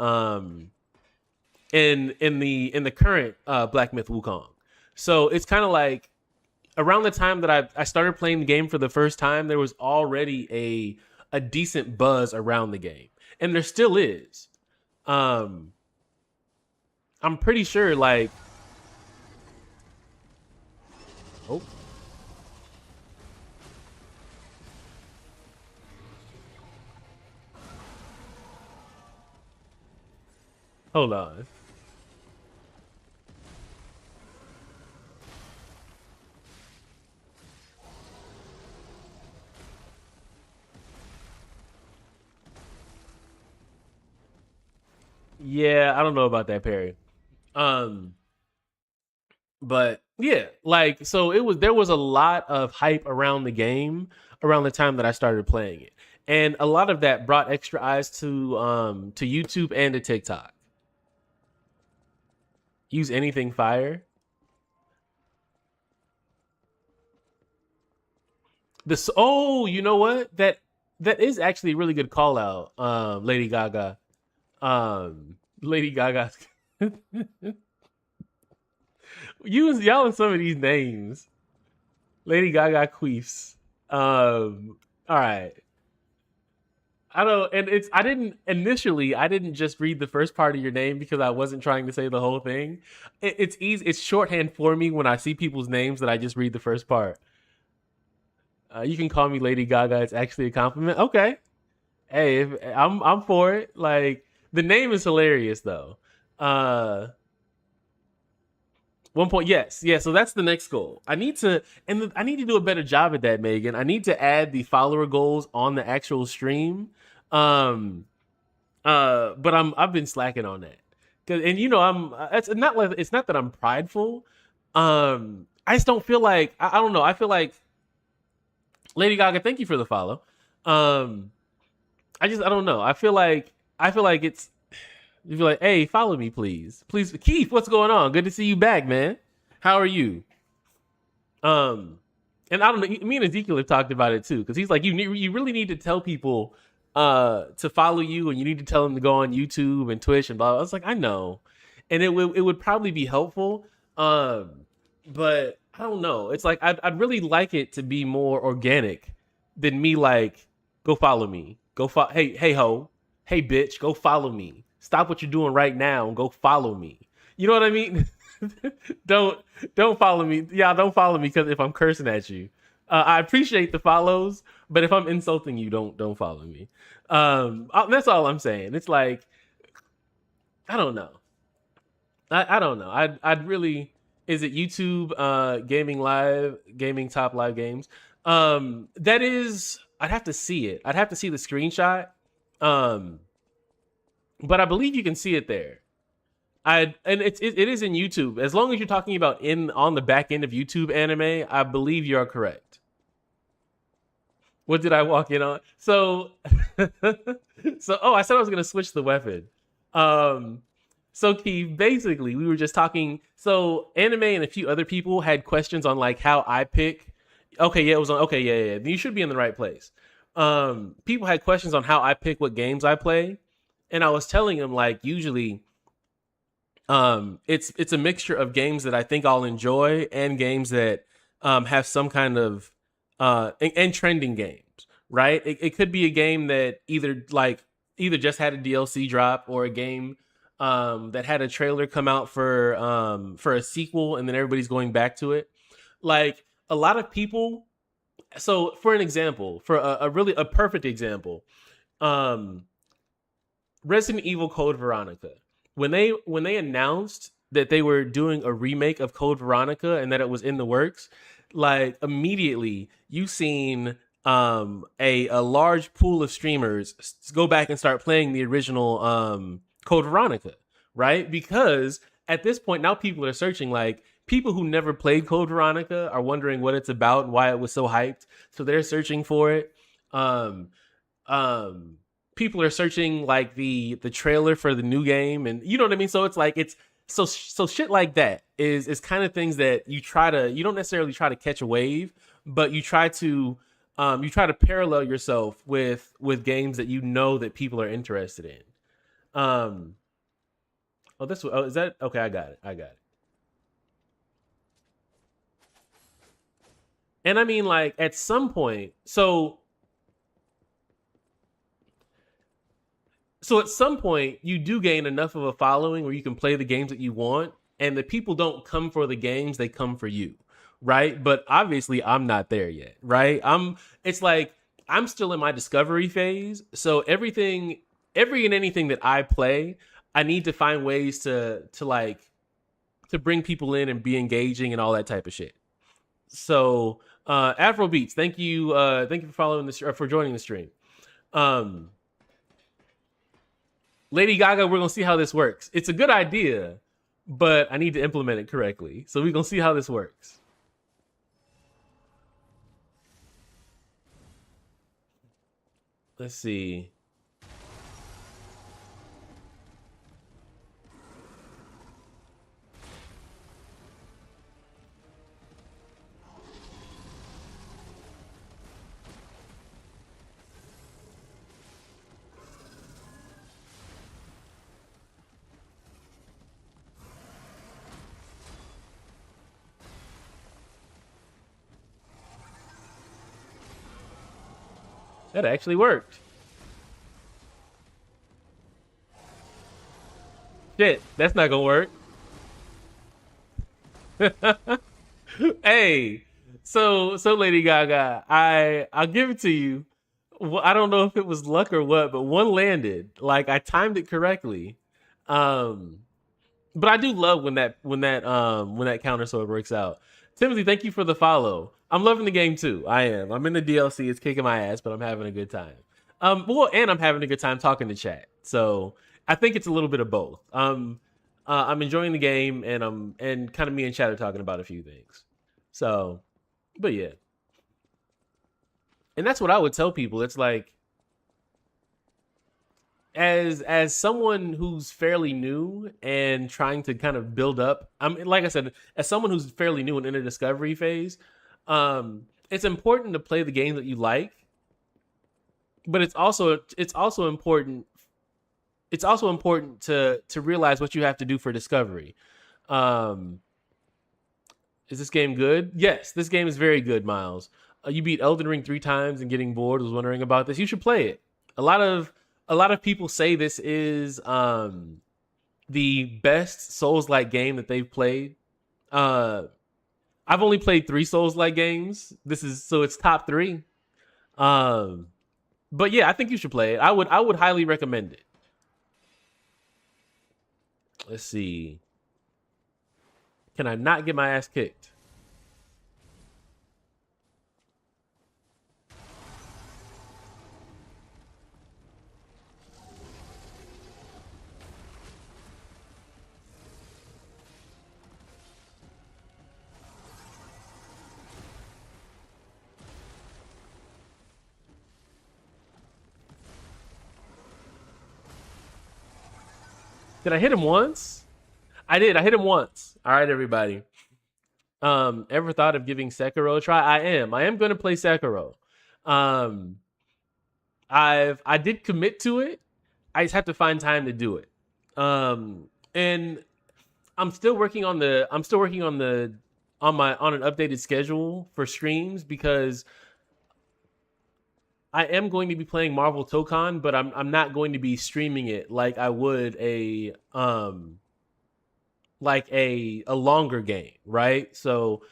in the current Black Myth Wukong. So it's kind of like around the time that I started playing the game for the first time, there was already a decent buzz around the game, and there still is. Um, I'm pretty sure like, oh, hold on. Yeah, I don't know about that, Perry. Um, but yeah, like so it was there was a lot of hype around the game around the time that I started playing it. And a lot of that brought extra eyes to YouTube and to TikTok. Use anything fire. This oh, you know what? That is actually a really good call out, Lady Gaga. Lady Gaga. Use y'all in some of these names. Lady Gaga queefs. All right. I don't, and it's I didn't initially I didn't just read the first part of your name because I wasn't trying to say the whole thing. It's easy. It's shorthand for me when I see people's names that I just read the first part. You can call me Lady Gaga. It's actually a compliment. Okay. Hey, I'm for it. Like the name is hilarious though. Uh, 1 point. Yes, yeah. So that's the next goal. I need to, I need to do a better job at that, Megan. I need to add the follower goals on the actual stream. Um, but I've been slacking on that. Cause and you know it's not like it's not that I'm prideful. I just don't feel like I don't know. I feel like Lady Gaga. Thank you for the follow. Um, I don't know. I feel like it's you feel like, hey, follow me, please. Please, Keith, what's going on? Good to see you back, man. How are you? Um, and I don't know. Me and Ezekiel have talked about it too, because he's like, you really need to tell people to follow you, and you need to tell them to go on YouTube and Twitch and blah. I was like, I know, and it would probably be helpful. Um, but I don't know. It's like I'd really like it to be more organic than me like go follow me. Go follow. Hey ho. Hey bitch. Go follow me. Stop what you're doing right now and go follow me. You know what I mean? don't don't follow me. Yeah, don't follow me because if I'm cursing at you, I appreciate the follows, but if I'm insulting you, don't follow me. That's all I'm saying. It's like I don't know. I don't know. I'd really is it YouTube gaming live gaming top live games. That is I'd have to see it. I'd have to see the screenshot. Um, but I believe you can see it there. I and it is in YouTube. As long as you're talking about in on the back end of YouTube anime, I believe you are correct. What did I walk in on? So so I said I was gonna switch the weapon. Um so Keith, basically we were just talking so anime and a few other people had questions on like how I pick. Okay, yeah, it was on okay, yeah. You should be in the right place. People had questions on how I pick what games I play. And I was telling them like usually it's a mixture of games that I think I'll enjoy and games that have some kind of and trending games, right? It could be a game that either just had a DLC drop or a game that had a trailer come out for a sequel and then everybody's going back to it. Like a lot of people. So for an example, for a really a perfect example, um, Resident Evil Code Veronica. When they announced that they were doing a remake of Code Veronica and that it was in the works, like immediately you seen a large pool of streamers go back and start playing the original Code Veronica, right? Because at this point now people are searching like people who never played Code Veronica are wondering what it's about and why it was so hyped. So they're searching for it. Um, um People are searching like the trailer for the new game and you know what I mean, so it's like it's so shit like that is kind of things that you don't necessarily try to catch a wave, but you try to parallel yourself with games that you know that people are interested in. Um oh this oh is that okay, I got it. And I mean like at some point So at some point, you do gain enough of a following where you can play the games that you want, and the people don't come for the games; they come for you, right? But obviously, I'm not there yet, right? It's like I'm still in my discovery phase. So every and anything that I play, I need to find ways to bring people in and be engaging and all that type of shit. So Afro Beats, thank you for following this for joining the stream. Um, Lady Gaga, we're gonna see how this works. It's a good idea, but I need to implement it correctly. So we're gonna see how this works. Let's see. That actually worked. Shit, that's not gonna work. Hey, so Lady Gaga, I'll give it to you. Well, I don't know if it was luck or what, but one landed. Like I timed it correctly. Um, but I do love when that counter sword works out. Timothy, thank you for the follow. I'm loving the game too. I am. I'm in the DLC. It's kicking my ass, but I'm having a good time. Well, and I'm having a good time talking to chat. So I think it's a little bit of both. I'm enjoying the game, and kind of me and chat are talking about a few things. So, but yeah, and that's what I would tell people. It's like as someone who's fairly new and trying to kind of build up. Like I said, as someone who's fairly new and in a discovery phase, it's important to play the game that you like, but it's also important to realize what you have to do for discovery. Um, is this game good? Yes, this game is very good, Miles. You beat Elden Ring 3 times and getting bored. Was wondering about this. You should play it. A lot of people say this is the best Souls-like game that they've played. Uh, I've only played 3 Souls-like games. It's top three. Um, but yeah, I think you should play it. I would highly recommend it. Let's see. Can I not get my ass kicked? Did I hit him once? I did. I hit him once. All right, everybody. Ever thought of giving Sekiro a try? I am going to play Sekiro. Um, I did commit to it. I just have to find time to do it. And I'm still working on an updated schedule for streams because I am going to be playing Marvel Tokon, but I'm not going to be streaming it like I would a longer game, right? So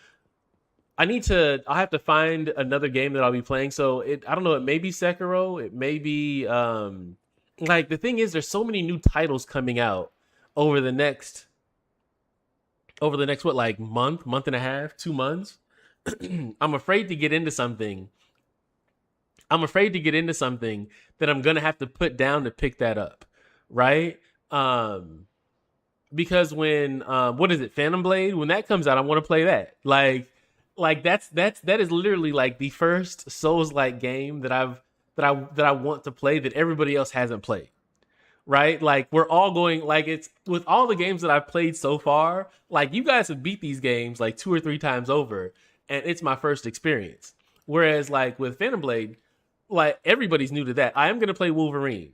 I'll have to find another game that I'll be playing. So I don't know, it may be Sekiro, it may be like the thing is there's so many new titles coming out over the next what, like month and a half, 2 months. I'm afraid to get into something. I'm afraid to get into something that I'm gonna have to put down to pick that up, right? Um, because when what is it, Phantom Blade? When that comes out, I want to play that. That is literally like the first Souls like game that I want to play that everybody else hasn't played. Right? Like we're all going like it's with all the games that I've played so far, like you guys have beat these games like 2 or 3 times over, and it's my first experience. Whereas like with Phantom Blade, like everybody's new to that. I am gonna play Wolverine.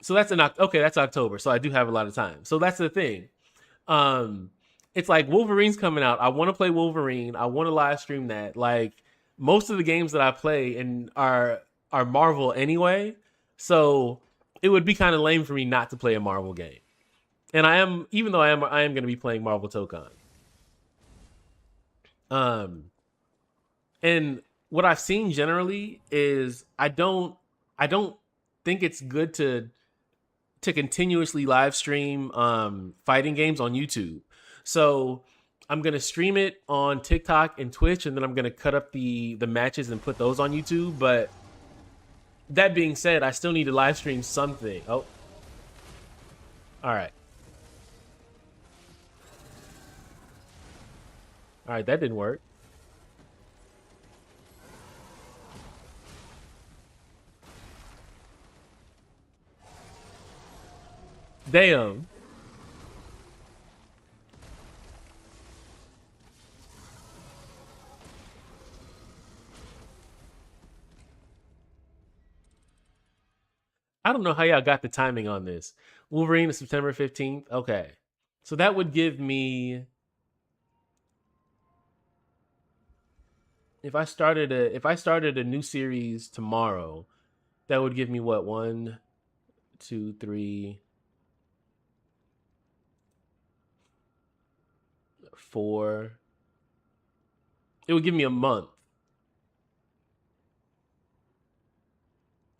So that's October. So I do have a lot of time. So that's the thing. Um, it's like Wolverine's coming out. I want to play Wolverine. I want to live stream that. Like most of the games that I play and are Marvel anyway. So it would be kind of lame for me not to play a Marvel game. And I am, even though I am going to be playing Marvel Tokon. And what I've seen generally is I don't think it's good to continuously live stream fighting games on YouTube. So I'm gonna stream it on TikTok and Twitch, and then I'm gonna cut up the matches and put those on YouTube. But that being said, I still need to live stream something. Oh, all right, that didn't work. Damn. I don't know how y'all got the timing on this. Wolverine is September 15th. Okay. So that would give me, if I started a new series tomorrow, that would give me what, 1, 2, 3, 4. It would give me a month.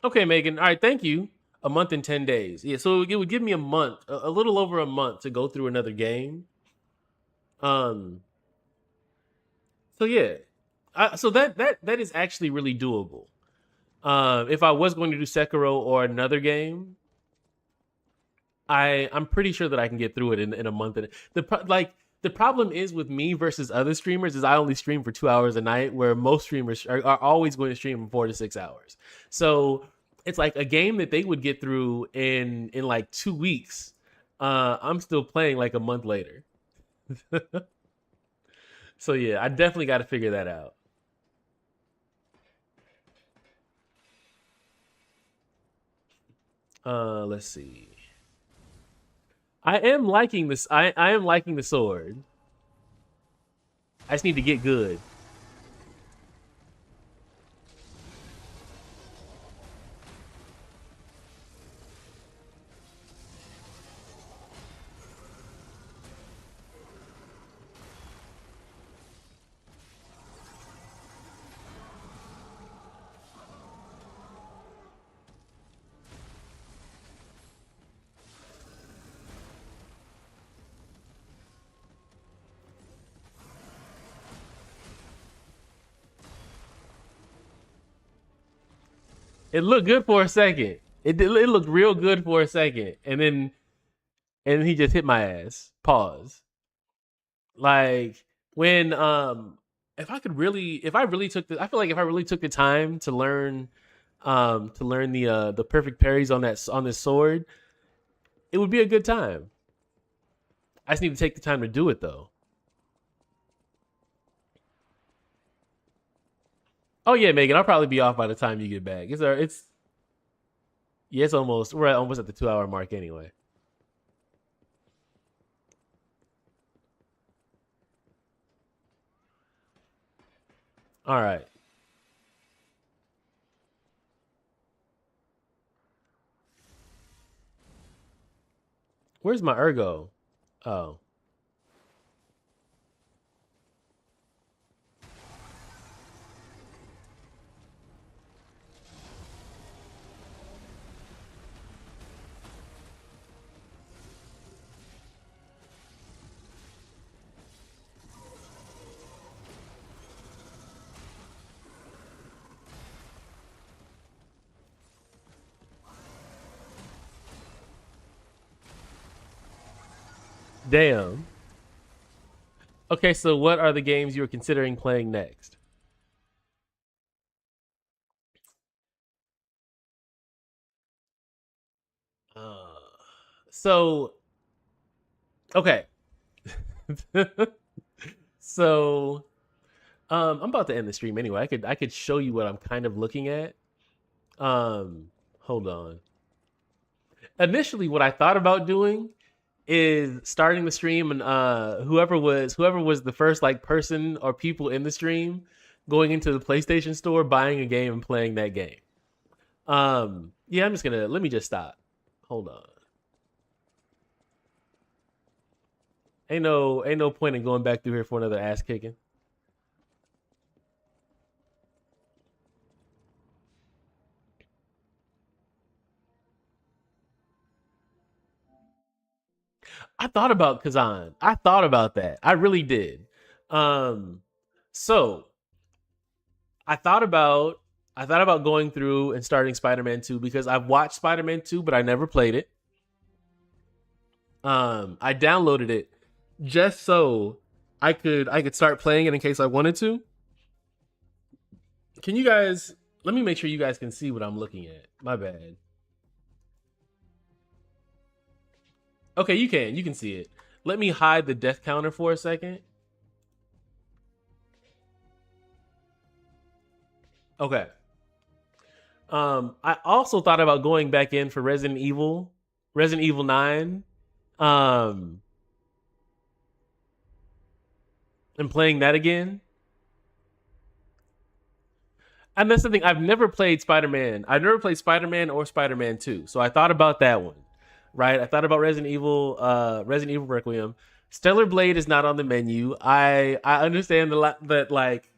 Okay, Megan. All right, thank you. A month and 10 days. Yeah, so it would give me a month, a little over a month to go through another game. So yeah. So that is actually really doable. If I was going to do Sekiro or another game, I'm pretty sure that I can get through it in a month. And the problem is with me versus other streamers is I only stream for 2 hours a night, where most streamers are always going to stream for 4 to 6 hours. So it's like a game that they would get through in like 2 weeks. I'm still playing like a month later. So yeah, I definitely got to figure that out. Let's see. I am liking this. I am liking the sword. I just need to get good. It looked good for a second. It looked real good for a second, and then he just hit my ass. Pause. Like when if I really took the I feel like if I really took the time to learn the perfect parries on this sword, it would be a good time. I just need to take the time to do it though. Oh yeah, Megan, I'll probably be off by the time you get back. It's yeah, it's almost we're almost at the 2 hour mark anyway. All right. Where's my ergo? Oh. Damn. Okay, so what are the games you were considering playing next? Uh, so okay. So I'm about to end the stream anyway. I could show you what I'm kind of looking at. Hold on. Initially what I thought about doing is starting the stream and whoever was the first like person or people in the stream going into the PlayStation store, buying a game and playing that game. Yeah, I'm just gonna let me just stop. Hold on. Ain't no point in going back through here for another ass kicking. I thought about Kazan. I thought about that. I really did. Um, so I thought about going through and starting Spider-Man 2 because I've watched Spider-Man 2, but I never played it. I downloaded it just so I could start playing it in case I wanted to. Can you guys let me make sure you guys can see what I'm looking at. My bad. Okay, you can. You can see it. Let me hide the death counter for a second. Okay. I also thought about going back in for Resident Evil 9, um, and playing that again. And that's the thing. I've never played Spider-Man. I've never played Spider-Man or Spider-Man 2. So I thought about that one. Right? I thought about Resident Evil Requiem. Stellar Blade is not on the menu. I understand that like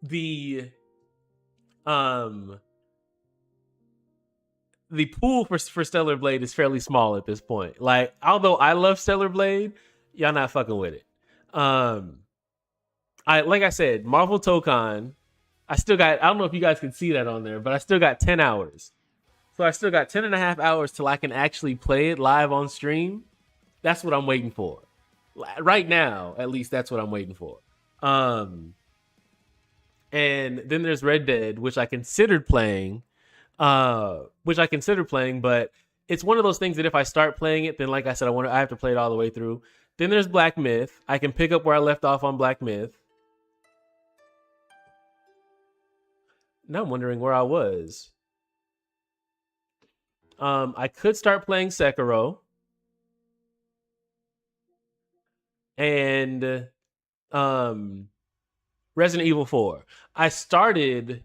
the um the pool for Stellar Blade is fairly small at this point. Like, although I love Stellar Blade, y'all not fucking with it. Um, I like I said, Marvel Tokon. I still got. I don't know if you guys can see that on there, but I still got 10 hours. So I still got 10 and a half hours till I can actually play it live on stream. That's what I'm waiting for. Right now, at least that's what I'm waiting for. Um, and then there's Red Dead, which I considered playing, but it's one of those things that if I start playing it, then like I said, I have to play it all the way through. Then there's Black Myth. I can pick up where I left off on Black Myth. Now I'm wondering where I was. I could start playing Sekiro and um Resident Evil 4. I started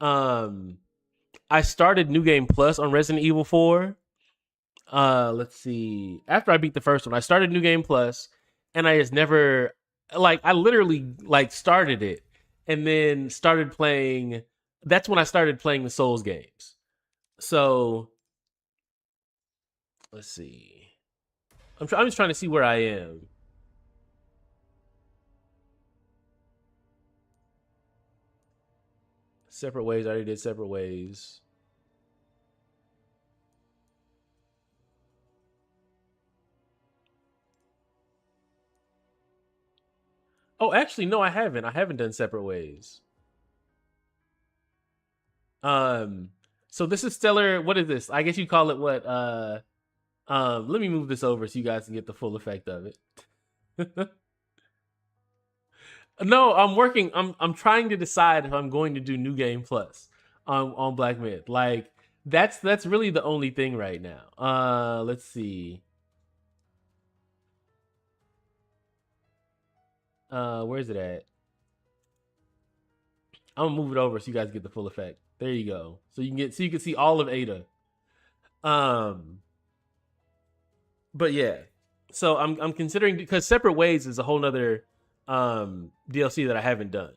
um I started New Game Plus on Resident Evil 4. Let's see. After I beat the first one, I started New Game Plus and I just never like I literally like started it and then started playing. That's when I started playing the Souls games. So let's see. I'm just trying to see where I am. Separate Ways. I already did Separate Ways. Oh, actually, no, I haven't. I haven't done Separate Ways. Um, so this is Stellar. What is this? I guess you call it what? Let me move this over so you guys can get the full effect of it. No, I'm working. I'm trying to decide if I'm going to do New Game Plus on Black Myth. Like that's really the only thing right now. Let's see. Where's it at? I'm gonna move it over so you guys get the full effect. There you go. So you can see all of Ada. Um, but yeah. So I'm considering because Separate Ways is a whole nother DLC that I haven't done.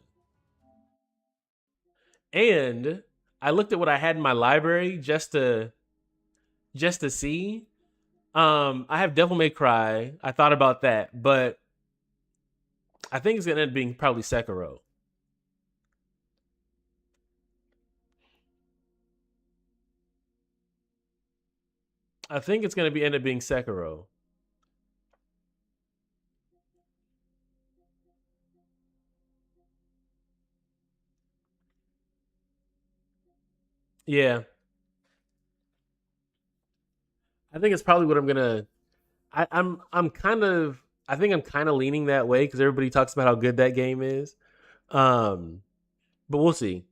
And I looked at what I had in my library just to see. I have Devil May Cry. I thought about that, but I think it's gonna end up being probably Sekiro. I think it's gonna be end up being Sekiro. Yeah, I think it's probably what I'm gonna. I'm kind of. I think I'm kind of leaning that way because everybody talks about how good that game is. Um, but we'll see.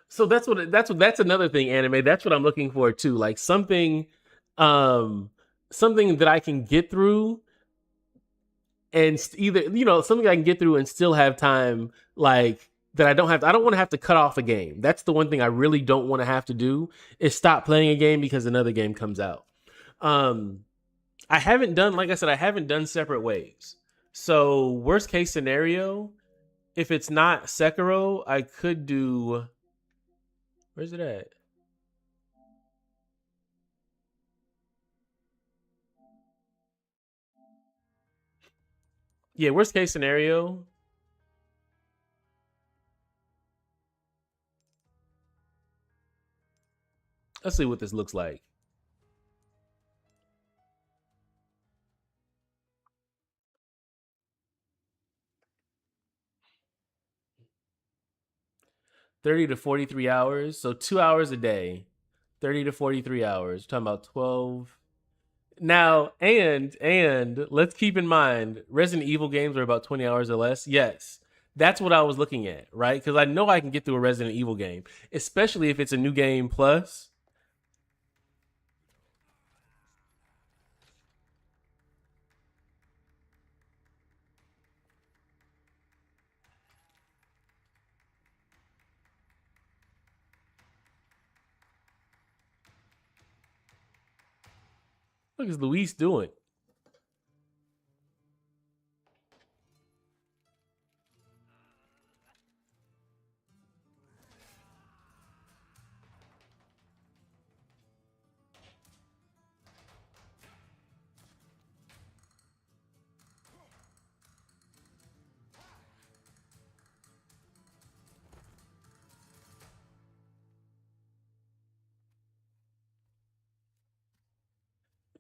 So that's another thing. Anime. That's what I'm looking for too. Like um, something that I can get through and either, you know, something I can get through and still have time, like that I don't have. I don't want to have to cut off a game. That's the one thing I really don't want to have to do, is stop playing a game because another game comes out. Um, I haven't done, like I said, I haven't done separate waves. So worst case scenario, if it's not Sekiro, I could do. Where's it at? Yeah, worst case scenario. Let's see what this looks like. 30 to 43 hours. So 2 hours a day, 30 to 43 hours. We're talking about 12. Now, and let's keep in mind, Resident Evil games are about 20 hours or less. Yes. That's what I was looking at, right? Because I know I can get through a Resident Evil game, especially if it's a new game plus. What is Luis doing?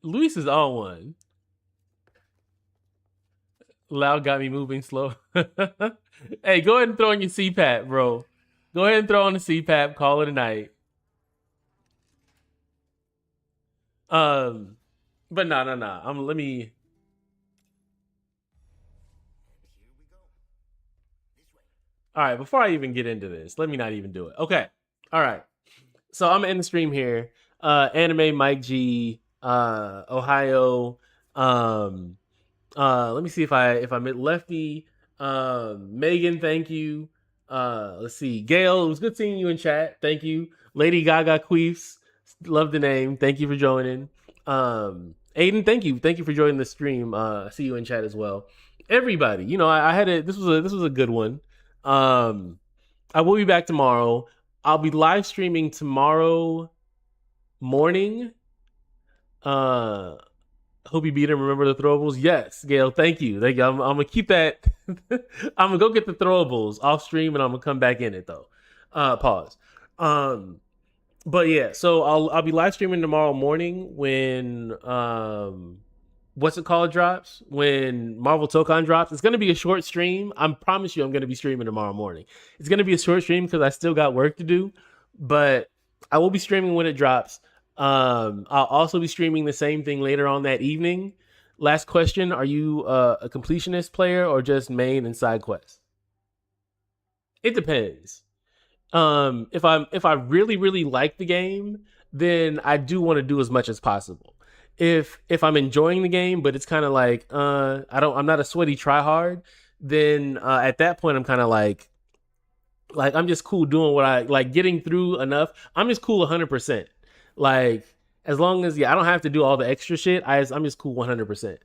Luis is on one. Loud got me moving slow. Hey, go ahead and throw in your CPAP, bro. Go ahead and throw on the CPAP. Call it a night. Um, but no. Let me. All right, before I even get into this, let me not even do it. Okay. All right. So I'm in the stream here. Anime Mike G, Ohio. Um, let me see if I'm at Lefty. Megan, thank you. Let's see. Gail, it was good seeing you in chat. Thank you. Lady Gaga Queefs, love the name. Thank you for joining. Aiden, thank you. Thank you for joining the stream. See you in chat as well. Everybody, you know, I had a this was a good one. Um, I will be back tomorrow. I'll be live streaming tomorrow morning. Hope you beat him. Remember the throwables? Yes, Gail. Thank you. Thank you. I'm gonna keep that. I'm gonna go get the throwables off stream, and I'm gonna come back in it though. Pause. But yeah, so I'll be live streaming tomorrow morning when what's it called drops, when Marvel Tokon drops. It's gonna be a short stream. I promise you, I'm gonna be streaming tomorrow morning. It's gonna be a short stream because I still got work to do, but I will be streaming when it drops. I'll also be streaming the same thing later on that evening. Last question: are you a completionist player or just main and side quests? It depends. If I really like the game, then I do want to do as much as possible. If I'm enjoying the game, but it's kind of like I'm not a sweaty tryhard, then at that point I'm kind of like I'm just cool doing what I like, getting through enough. I'm just cool 100%. Like as long as I don't have to do all the extra shit. I'm just cool 100%.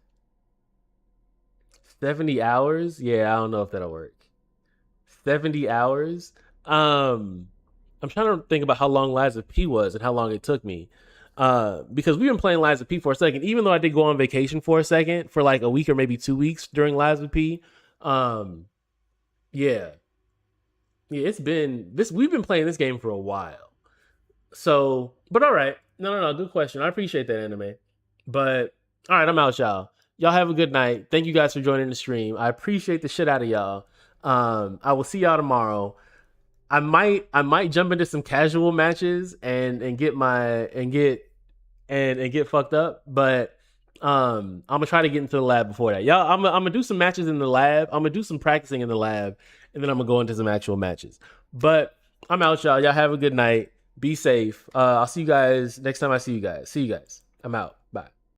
70 hours? Yeah, I don't know if that'll work. 70 hours? Um I'm trying to think about how long Lies of P was and how long it took me. Because we've been playing Lies of P for a second, even though I did go on vacation for a second, for like a week or maybe 2 weeks during Lies of P. Um yeah. Yeah, it's been this we've been playing this game for a while. So, but all right. No. Good question. I appreciate that, anime. But all right, I'm out, y'all. Y'all have a good night. Thank you guys for joining the stream. I appreciate the shit out of y'all. I will see y'all tomorrow. I might jump into some casual matches and get my and get fucked up, but I'm gonna try to get into the lab before that. Y'all, I'm gonna do some matches in the lab. I'm gonna do some practicing in the lab, and then I'm gonna go into some actual matches. But I'm out, y'all. Y'all have a good night. Be safe. I'll see you guys next time I see you guys. See you guys. I'm out.